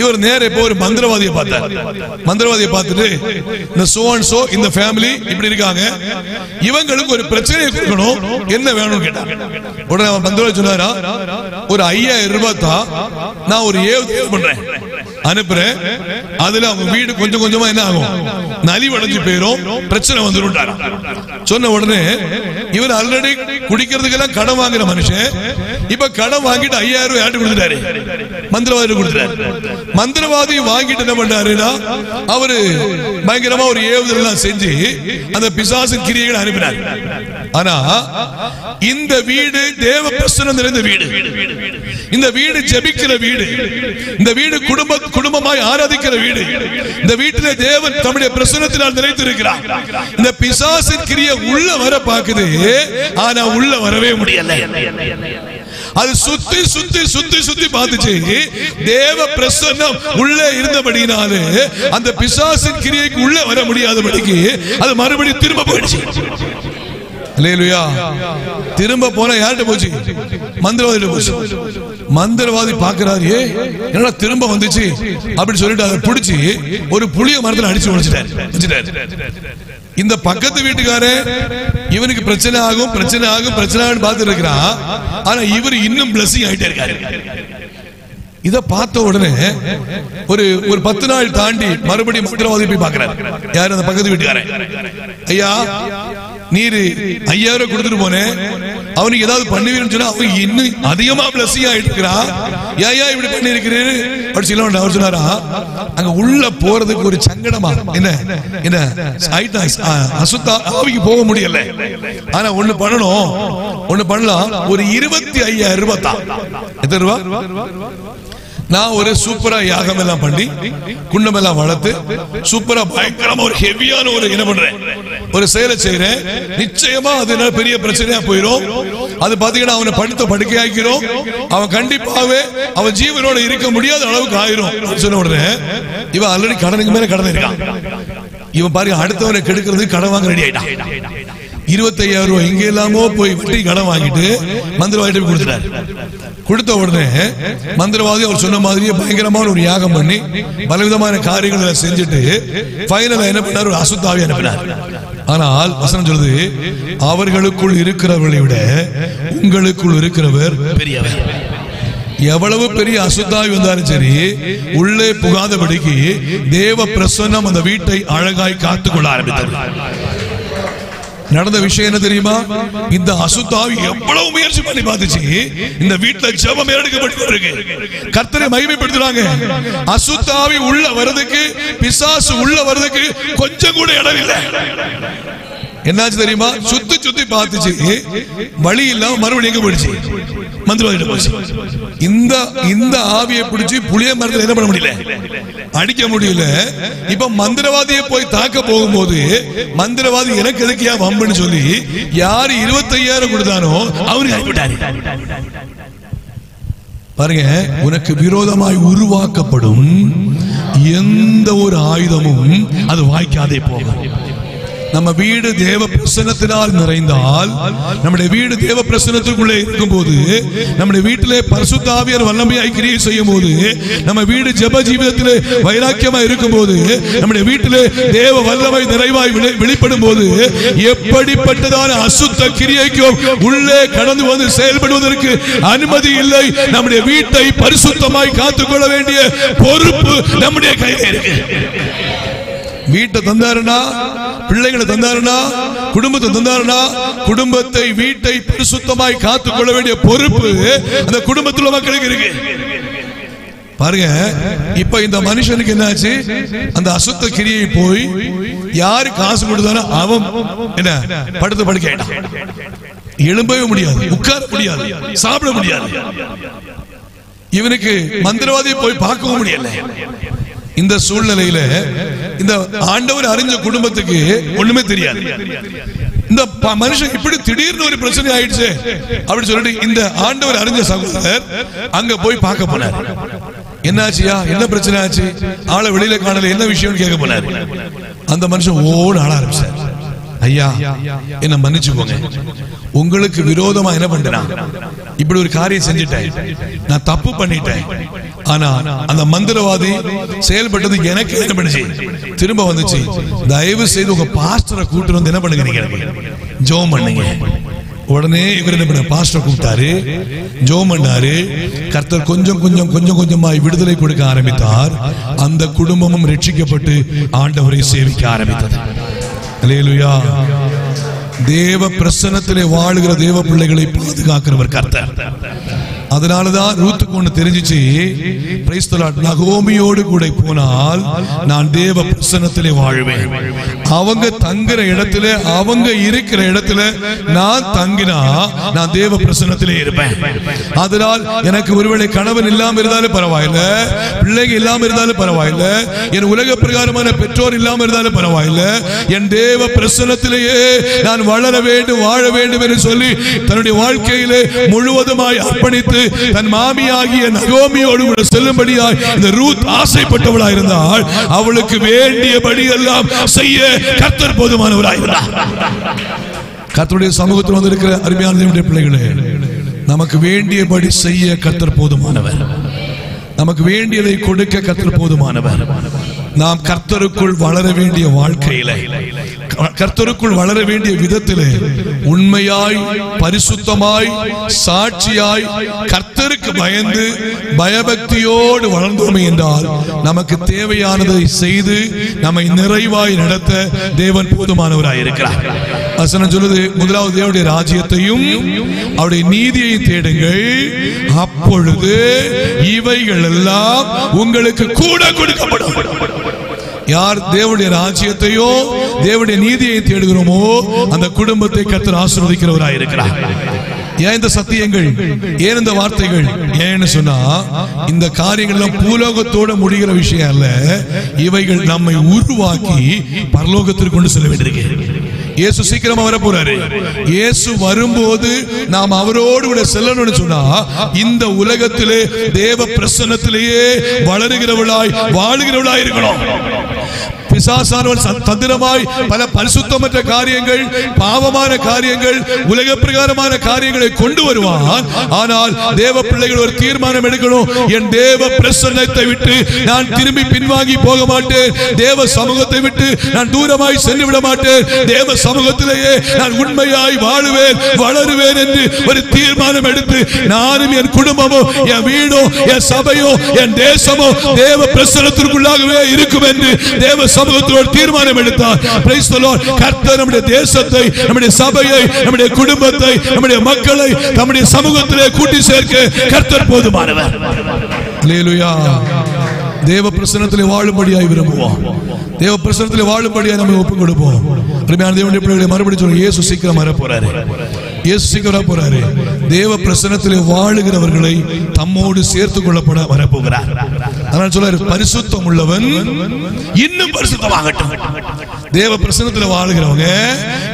இவர் நேர இப்போ ஒரு மந்திரவாதியை பார்த்தார். மந்திரவாதியை பார்த்துட்டு, இந்த சோ அண்ட் சோ இந்த ஃபேமிலி இப்படி இருக்காங்க, இவங்களுக்கு ஒரு பிரச்சனையை கொடுக்கணும், என்ன வேணும்னு கேட்டாங்க. உடனே அவன் மந்திரவாதி சொன்னாரா, ஒரு 5000 ரூபாய் தான், நான் ஒரு ஏவு பண்றேன், அனுப்புறேன், அதுல அவங்க வீடு கொஞ்சம் கொஞ்சமா என்ன ஆகும், நலிவடைஞ்சு போயிரும், பிரச்சனை வந்துரும். சொன்ன உடனே இவர் ஆல்ரெடி குடிக்கிறதுக்கெல்லாம் கடன் வாங்குற மனுஷன், இப்ப கடன் வாங்கிட்டு 5000 ரூபாய் யார்ட்டு கொடுத்துட்டாரு, மந்திரவாதி கொடுத்துட்டாரு. மந்திரவாதி வாங்கிட்டு என்ன பண்ணாருன்னா, அவரு பயங்கரமா ஒரு ஏவுதல் எல்லாம் செஞ்சு அந்த பிசாசின் கிரியைகளை அனுப்பினார். ஆனா இந்த வீடு தேவ பிரசன்னம் நிறைந்த வீடு, இந்த வீடு ஜெபிக்கிற வீடு, இந்த வீடு குடும்பமாய் ஆராதிக்கிற வீடு, இந்த வீட்டிலே தேவன் தம்முடைய பிரசன்னத்தினால் நிறைந்திருக்கிறார். இந்த பிசாசின் கிரியை உள்ள வர பாக்குது, ஆனா உள்ள வரவே முடியல. அது சுத்தி சுத்தி சுத்தி சுத்தி பார்த்துச்சு. தேவ பிரசன்னம் உள்ளே இருந்தபடினாலே அந்த பிசாசின் கிரியைக்கு உள்ள வர முடியாதபடிக்கு அது மறுபடியும் திரும்ப போயிடுச்சு. அல்லேலூயா. திரும்ப போன யார்கிட்ட போச்சு? மந்திரவாதி போச்சு. மந்திரவாதி பாக்குறாரு, என்னடா திரும்ப வந்துச்சு அப்படின்னு சொல்லிட்டு அதை பிடிச்சி ஒரு புளிய மரத்துல அடிச்சு உடைச்சிட்டாரு. இந்த பக்கத்து வீட்டுக்காரே இவனுக்கு பிரச்சனை ஆகும் பிரச்சனை ஆகும் பிரச்சனை ஆகும் பார்த்து இருக்கிறான். ஆனா இவர் இன்னும் பிளஸிங் ஆயிட்டே இருக்காரு. இத பார்த்த உடனே ஒரு 10 நாள் தாண்டி மறுபடியும் மந்திரவாதி போய் பார்க்கிறார். யாரு? அந்த பக்கத்து வீட்டுக்காரன். ஐயா, நீர் 5000 கொடுத்துட்டு போனேன், அவனுக்கு ஏதாவது பண்ணுவீங்கன்னு சொன்னா அவன் இன்னும் அதிகமா பிளஸிங் ஆயிட்டு இருக்கிறான். ஏன் இப்படி பண்ணி இருக்கிறீரு அப்படி சொல்ல அவர் சொன்னாரா, அங்க உள்ள போறதுக்கு ஒரு சங்கடமா என்ன என்ன அசுத்தா ஆவிக்கு போக முடியல. ஆனா ஒண்ணு பண்ணணும், ஒண்ணு பண்ணலாம். ஒரு 25,000 ரூபாய் தான். எத்தனை ரூபா? நான் ஒரு சூப்பரா யாகம் எல்லாம் பண்ணி குண்டம் எல்லாம் வளர்த்து சூப்பரா பயங்கரமா ஒரு ஹெவியான ஒரு என்ன பண்றேன், ஒரு செயலை செய்யறேன். நிச்சயமா அதனால பெரிய பிரச்சனையா போயிடும். அது பாத்தீங்கன்னா அவனை படுத்த படுக்கையாக்கிறோம். அவன் கண்டிப்பாவே அவன் ஜீவனோட இருக்க முடியாத அளவுக்கு ஆயிரும். சொன்ன உடனே இவன் ஆல்ரெடி கடனுக்கு மேல கடன் இருக்கான். இவன் பாருங்க அடுத்தவனை கெடுக்கிறதுக்கு கடன் வாங்க ரெடி ஆயிட்டான். 25,000 ரூபாய் இங்க இல்லாமோ போய் வட்டி கடன் வாங்கிட்டு மந்திரவாதிட்டு கொடுத்துட்டாரு. கொடுத்த உடனே மந்திரவாதி அவர் சொன்ன மாதிரியே பயங்கரமான ஒரு யாகம் பண்ணி பலவிதமான காரியங்களை செஞ்சுட்டு ஃபைனலா என்ன பண்ணார், ஒரு அசுத்தாவி அனுப்பினார். ஆனால் வசனம் சொல்லுது, அவர்களுக்குள் இருக்கிறவர்களை விட உங்களுக்குள் இருக்கிறவர் பெரியவர். எவ்வளவு பெரிய அசுத்தாவி வந்தாலும் சரி, உள்ளே புகாதபடிக்கு தேவ பிரசன்னம் அந்த வீட்டை அழகாய் காத்துக்கொள்ள ஆரம்பித்தது. நடந்த விஷயம் என்ன தெரியுமா? இந்த அசுத்தாவி எவ்வளவு முயற்சி பண்ணி பார்த்துச்சு. இந்த வீட்டுல ஜெபம் எடுக்கப்பட்டு இருக்கு, கர்த்தரை மகிமைப்படுத்துறாங்க. அசுத்தாவி உள்ள வரதுக்கு, பிசாசு உள்ள வரதுக்கு கொஞ்சம் கூட இடம் இல்லை. என்னாச்சு தெரியுமா? சுத்தி சுத்தி பார்த்துச்சு, வழி இல்லாம மறுபடியும் எங்க போயிடுச்சு, மந்திரவாதிட்ட போச்சு. இந்த ஆவியை பிடிச்சி புளிய மரத்தில் என்ன பண்ண முடியல, அடிக்க முடியல. இப்ப மந்திரவாதியை போய் தாக்க போகும்போது மந்திரவாதி எனக்கு எதுக்கு ஏன் வம்புன்னு சொல்லி யாரு 25,000 கொடுத்தானோ அவரு கைவிட்டாரு. பாருங்க, உனக்கு விரோதமாய் உருவாக்கப்படும் எந்த ஒரு ஆயுதமும் அது வாய்க்காதே போகும். நம்ம வீடு தேவ பிரசன்னத்தினால் நிறைந்தால், நம்முடைய வீடு தேவ பிரசன்னத்துக்குள்ளே இருக்கும்போது, நம்முடைய வீட்டிலே பரிசுத்த ஆவியார் வல்லமையாய் கிரியை செய்யும் போது, நம்ம வீடு ஜெப ஜீவிதத்திலே வைராக்கியமாய் இருக்கும் போது, நம்முடைய வீட்டிலே தேவ வல்லமை நிறைவாய் வெளிப்படும் போது, எப்படிப்பட்டதான அசுத்த கிரியைக்கும் உள்ளே கடந்து வந்து செயல்படுவதற்கு அனுமதி இல்லை. நம்முடைய வீட்டை பரிசுத்தமாய் காத்துக்கொள்ள வேண்டிய பொறுப்பு நம்முடைய கையில் இருக்கு. வீட்டை தந்தாருனா, பிள்ளைகளை தந்தாருனா, குடும்பத்தை தந்தாருனா, குடும்பத்தை வீட்டை பரிசுத்தமாய் காத்துக்கொள்ள வேண்டிய பொறுப்பு அந்த குடும்பத்துல மக்களுக்கு இருக்கு. பாருங்க, இப்ப இந்த மனுஷனுக்கு என்னாச்சு, அந்த அசுத்த கிரியை போய் யாரு காசு கொடுத்தானோ அவன் என்ன படுத்து படுக்க ஆயிட்டான். எழும்பவே முடியாது, உட்கார முடியாது, சாப்பிட முடியாது. இவனுக்கு மந்திரவாதியை போய் பார்க்கவும் முடியல. இந்த சூழ்நிலையில இந்த ஆண்டவர் அறிஞ்ச குடும்பத்துக்கு ஒண்ணுமே தெரியாது. இந்த மனுஷன் இப்படி திடீர்னு ஒரு பிரச்சனை ஆயிடுச்சு அப்படி சொல்லிட்டு இந்த ஆண்டவர் அறிஞ்ச சகோதரர் அங்க போய் பார்க்க போனார். என்னாச்சியா, என்ன பிரச்சனை ஆச்சு, ஆளை வெளியில காணல, என்ன விஷயம் கேட்க போனார். அந்த மனுஷன் ஓட ஆள ஆரம்பிச்சார். ஐயா என்ன மன்னிச்சுக்கோங்க, உங்களுக்கு விரோதமா என்ன பண்றேன், இப்படி ஒரு காரியம் செஞ்சுட்டேன், நான் தப்பு பண்ணிட்டேன். ஆனா அந்த மந்திரவாதி செயல்பட்டது எனக்கு என்ன பண்ணுச்சு, திரும்ப வந்துச்சு. தயவு செய்து உங்க பாஸ்டரை கூட்டு வந்து என்ன பண்ணுங்க, ஜெபம் பண்ணுங்க. உடனே இவர் என்ன பண்ண, பாஸ்டர் கூப்பிட்டாரு, ஜெபம் பண்ணாரு. கர்த்தர் கொஞ்சம் கொஞ்சம் கொஞ்சம் கொஞ்சமாய் விடுதலை கொடுக்க ஆரம்பித்தார். அந்த குடும்பமும் ரட்சிக்கப்பட்டு ஆண்டவரை சேவிக்க ஆரம்பித்தது. அல்லேலூயா. தேவ பிரசன்னத்திலே வாழுகிற தேவ பிள்ளைகளை பாதுகாக்கிறவர் கர்த்தர். அதனாலதான் ரூத்துக்கு ஒண்ணு தெரிஞ்சிச்சு, பிரைஸ் தி லார்ட், நகோமியோடு கூட போனால் நான் தேவ பிரசன்னத்திலே வாழ்வேன். அவங்க தங்குற இடத்துல, அவங்க இருக்கிற இடத்துல நான் தங்கினா நான் தேவ பிரசன்னத்திலே இருப்பேன். அதனால் எனக்கு ஒருவேளை கணவன் இல்லாம இருந்தாலும் பரவாயில்ல, பிள்ளைங்க இல்லாம இருந்தாலும் பரவாயில்ல, என் உலக பிரகாரமான பெற்றோர் இல்லாம இருந்தாலும் பரவாயில்ல, என் தேவ பிரசன்னத்திலேயே நான் வளர வேண்டும், வாழ வேண்டும் என்று சொல்லி தன்னுடைய வாழ்க்கையிலே முழுவதுமாய் அர்ப்பணித்து தன் மாமியாகிய நகோமியோடு கூட செல்லும்படியாய் இந்த ரூத் ஆசைப்பட்டவளாய் இருந்தால், அவளுக்கு வேண்டியபடி எல்லாம் செய்ய கர்த்தர் போதுமானவராய் இருந்தார். கர்த்தருடைய சமூகத்தில் வந்திருக்கிற அருமையான தேவனுடைய பிள்ளைகளே, நமக்கு வேண்டியபடி செய்ய கர்த்தர் போதுமானவர். நமக்கு வேண்டியதை கொடுக்க கர்த்தர் போதுமானவர். நாம் கர்த்தருக்குள் வளர வேண்டிய வாழ்க்கையில, கர்த்தருக்குள் வளர வேண்டிய விதத்திலே உண்மையாய், பரிசுத்தமாய், சாட்சியாய், கர்த்தருக்கு பயந்து பயபக்தியோடு வளர்ந்தோமே என்றால் நமக்கு தேவையானதை செய்து நம்மை நிறைவாய் நடத்த தேவன் போதுமானவராய் இருக்கிறார். வசனம் சொல்லுது, முதலாவது தேவனுடைய ராஜ்யத்தையும் அவருடைய நீதியையும் தேடுங்கள், அப்பொழுது இவைகள் எல்லாம் உங்களுக்கு கூட கொடுக்கப்படும். யார் தேவனுடைய ராஜ்யத்தையோ தேவனுடைய நீதியை தேடுகிறோமோ அந்த குடும்பத்தை கர்த்தர் ஆசீர்வதிக்கிறவராய் இருக்கிறார். ஏன் இந்த சத்தியங்கள், ஏன் இந்த வார்த்தைகள்? ஏன்னு சொன்னா இந்த காரியங்கள் பூலோகத்தோட முடிகிற விஷயம் அல்ல. இவைகள் நம்மை உருவாக்கி பரலோகத்திற்கு கொண்டு செல்ல வேண்டியிருக்கு. இயேசு சீக்கிரமா வர போறாரு. இயேசு வரும்போது நாம் அவரோடு கூட செல்லணும்னு சொன்னா இந்த உலகத்திலே தேவ பிரசன்னத்திலேயே வளருகிறவளாய் வாழுகிறவளாய் இருக்கணும். பிசாசானவன் தந்திரமாய் பல பரிசுத்தமற்ற காரியங்கள், பாவமான காரியங்கள், உலக பிரகாரமான காரியங்களை கொண்டு வருவான். ஆனால் தேவ பிள்ளைகள் ஒரு தீர்மானம் எடுக்கணும். என் தேவ பிரசன்னத்தை விட்டு நான் திரும்பி பின்வாங்கி போக மாட்டேன். தேவ சமூகத்தை விட்டு நான் தூரமாய் சென்று விட மாட்டேன். தேவ சமூகத்திலேயே நான் உண்மையாய் வாழுவேன், வளருவேன் என்று ஒரு தீர்மானம் எடுத்து நானும் என் குடும்பமோ என் வீடோ என் சபையோ என் தேசமோ தேவ பிரசன்னத்திற்குள்ளாகவே இருக்கும் என்று தேவ சமூகத்தோடு தீர்மானம் எடுத்தார். Price the Lord. கர்த்தர் நம்முடைய தேசத்தை, நம்முடைய சபையை, நம்முடைய குடும்பத்தை, நம்முடைய மக்களை நம்முடைய சமூகத்திலே கூட்டி சேர்க்க கர்த்தர் போதுமானவர். அல்லேலூயா. தேவ பிரசன்னத்திலே வாழும்படியாய் விரும்புவோம். தேவ பிரசன்னத்திலே வாழும்படியாய் நம்ம ஒப்பு கொடுப்போம். அருமையான தேவனுடைய பிள்ளைகளை மறுபடியும் சொல்லுங்க, இயேசு சீக்கிரம் வர போறாரு. இயேசு சீக்கிரம் வர போறாரு. தேவ பிரசன்னத்திலே வாழுகிறவர்களை தம்மோடு சேர்த்துக் கொள்ளப்பட வரப்போகிறார். அதனால சொல்றாரு, பரிசுத்தம் உள்ளவன் இன்னும் பரிசுத்தமாகட்டும். தேவ பிரசன்னத்திலே வாழுகிறவங்க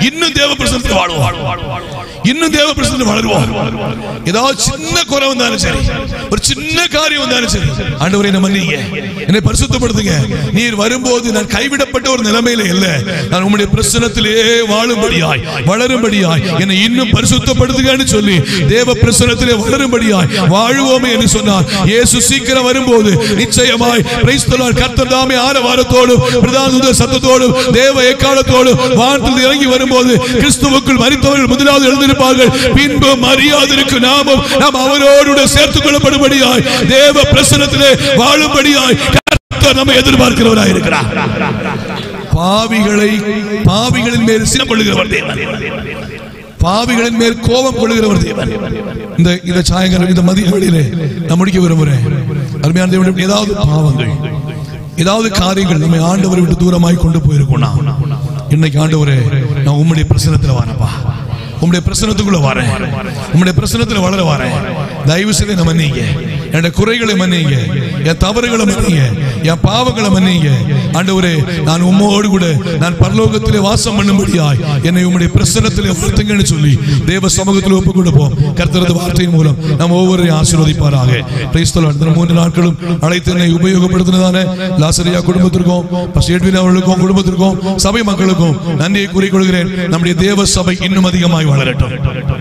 இன்னும் தேவ பிரசன்னத்திலே வாழுவாங்க, இன்னும் தேவ பிரசன்னத்திலே வளருவோம். ஏதாவது சின்ன குறை வந்தாலும் சரி, ஒரு சின்ன காரியம் வந்தாலும் சரி, ஆண்டவரே என்னை மன்னிங்க, என்னை பரிசுத்தப்படுத்துங்க. நீர் வரும்போது நான் கைவிடப்பட்ட ஒரு நிலைமையில இல்ல, நான் உம்முடைய பிரசன்னத்திலே வாழும்படியாய் வளரும்படியாய் என்னை இன்னும் பரிசுத்தப்படுத்துங்கன்னு சொல்லி தேவ பிரசன்னத்திலே வளரும்படியாய் வாழுவோமே என்று சொன்னார். இயேசு சீக்கிரம் வரும்போது நிச்சயமாய் பிரைஸ் தி லார்ட் கர்த்தர் தாமே ஆரவாரத்தோடும் பிரதான தூதர் சத்தத்தோடும் தேவ எக்காளத்தோடும் வானத்தில் இறங்கி வரும்போது கிறிஸ்துவுக்குள் மரித்தவர்கள் முதலாவது எழுந்திருப்பார்கள். பின்பு மரியாதைக்கு நாமும் நாம் அவரோடு சேர்த்துக் கொள்ளப்படும்படியாய் தேவ பிரசன்னத்திலே வாழும்படியாய் கர்த்தர் நம்மை எதிர்பார்க்கிறவராய் இருக்கிறார். பாவிகளின் மேல் சினம் கொள்ளுகிறவர் தேவன், பாவிகளின் மேல் கோபம் கொள்ளுகிறவர் தேவன். இந்த சாயங்காலம் இந்த மதிய வேளையிலே நான் முடிக்க விரும்புகிறேன். அருமையான தேவனுடைய ஏதாவது பாவங்கள், ஏதாவது காரியங்கள் நம்மை ஆண்டவரை விட்டு தூரமாய் கொண்டு போயிருக்கோம்னா இன்னைக்கு ஆண்டவரே நான் உம்முடைய பிரசன்னத்தில் வரப்பா, உம்முடைய பிரசன்னத்துக்குள்ள வரேன், உம்முடைய பிரசன்னத்தில் வளர வரேன். தயவு செய்து என்ன மன்னிங்க, என்னுடைய குறைகளை மன்னிங்க, என் தவறுகளை மன்னிங்க, என் பாவங்களை மன்னிங்க. ஆண்டவரே நான் உம்மோடு கூட நான் பரலோகத்திலே வாசம் பண்ணும்படியாய் என்னை உம்முடைய பிரசன்னத்திலே வளர்த்துங்கன்னு சொல்லி தேவ சமூகத்தில் ஒப்புக் கொடுப்போம். கர்த்தரது வார்த்தையின் மூலம் நாம் ஒவ்வொருவரையும் ஆசீர்வதிப்பாராக. Price the Lord. 3 நாட்களும் அழைத்து என்னை உபயோகப்படுத்தினதான லாசரியா குடும்பத்திற்கும் எட்வின் அவர்களுக்கும் குடும்பத்திற்கும் சபை மக்களுக்கும் நன்றியை கூறிக்கொள்கிறேன். நம்முடைய தேவ சபை இன்னும் அதிகமாய் வளரட்டும்.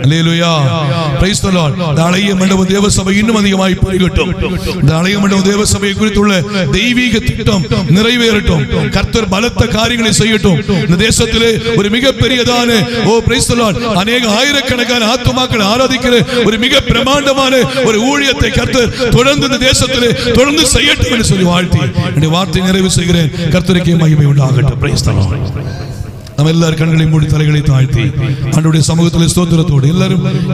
அல்லேலூயா. Praise the Lord. அழகிய மண்டபம் தேவ சபை இன்னும் அதிகமாய் பெருகட்டும். இந்த அழகிய மண்டபம் தேவ சபையை குறித்துள்ள தெய்வீக திட்டம் நிறைவேறட்டும். கர்த்தர் பலத்த காரியங்களை செய்யட்டும். இந்த தேசத்திலே ஒரு மிகப்பெரியதான பிரைஸ் தி லார்ட் அநேக ஆயிரக்கணக்கான ஆத்துமாக்கள் ஆராதிக்கிற ஒரு மிக பிரமாண்டமான ஒரு ஊழியத்தை கர்த்தர் தொடர்ந்து இந்த தேசத்திலே தொடர்ந்து செய்யட்டும் என்று சொல்லி வாழ்த்தி என்னுடைய வார்த்தை நிறைவு செய்கிறேன். கர்த்தருக்கே மகிமை உண்டாகட்டும். Price the Lord. நாம் எல்லாரும் கண்களையும் மூடி தலைகளை தாழ்த்தி ஆண்டவருடைய சமூகத்தில் ஸ்தோத்திரத்தோடு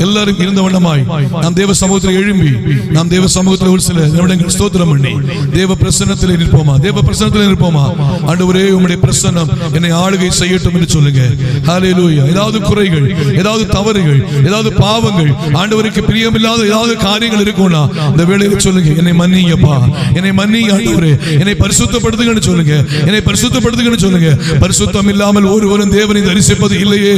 எல்லாரும் இருந்த வண்ணமாய் நாம் தேவ சமூகத்தில் எழும்பி நாம் தேவ சமூகத்தில் ஒரு சில நிமிடங்கள் ஸ்தோத்திரம் பண்ணி தேவ பிரசன்னத்தில் நிற்போமா, தேவ பிரசன்னத்தில் நிற்போமா. ஆண்டவரே உம்முடைய பிரசன்னம் என்னை ஆளுகை செய்யட்டும் என்று சொல்லுங்க. ஹல்லேலூயா. ஏதாவது குறைகள், ஏதாவது தவறுகள், ஏதாவது பாவங்கள், ஆண்டவருக்கு பிரியமில்லாத ஏதாவது காரியங்கள் இருக்கும்னா இந்த வேளையில் சொல்லுங்க, என்னை மன்னிங்கப்பா, என்னை மன்னிங்க ஆண்டவரே, என்னை பரிசுத்தப்படுத்துங்கன்னு சொல்லுங்க, என்னை பரிசுத்தப்படுத்துங்கன்னு சொல்லுங்க. பரிசுத்தம் இல்லாமல் ஒரு தேவனை தரிசிப்பது இல்லையே.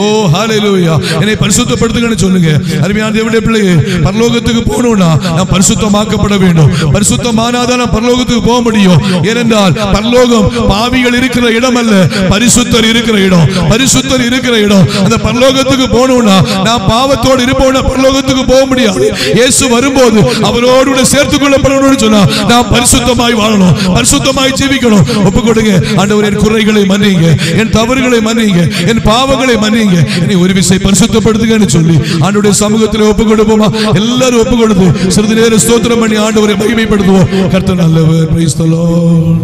ஓ ஹல்லேலூயா. என்னை பரிசுத்தப்படுத்துங்கன்னு சொல்லுங்க. அருமையான தேவனுடைய பிள்ளையே, பரலோகத்துக்கு போகணும்னா நாம் பரிசுத்தமாக்கப்பட வேண்டும். பரிசுத்தமானாதான் நாம் பரலோகத்துக்கு போக முடியும். ஏனென்றால் பரலோகம் பாவிகள் இருக்கிற இடம் அல்ல, பரிசுத்தர் இருக்கிற இடம், பரிசுத்தர் இருக்கிற இடம். அந்த பரலோகத்துக்கு போகணும்னா நாம் பாவத்தோடு இருப்போம்னா பரலோகத்துக்கு போக முடியாது. இயேசு வரும்போது அவரோடு சேர்த்துக் கொள்ளப்படணும்னு சொன்னா நாம் பரிசுத்தமாய் வாழணும், பரிசுத்தமாய் ஜீவிக்கணும். ஒப்புக் கொடுங்க. ஆண்டவரே என் குறைகளை மன்னிங்க, என் தவறுகளை மன்னிங்க, என் பாவங்களை மன்னிங்க, என்னை ஒரு விசை பரிசுத்தப்படுத்துங்கன்னு சொல்லி ஆண்டவருடைய சமூகத்தில் ஒப்புக் கொடுப்போமா. எல்லாரும் ஒப்புக் கொடுத்து சிறிது நேரம் ஸ்தோத்திரம் பண்ணி ஆண்டவரை மகிமைப்படுத்துவோம். கர்த்தர் நல்லவர். Price the Lord.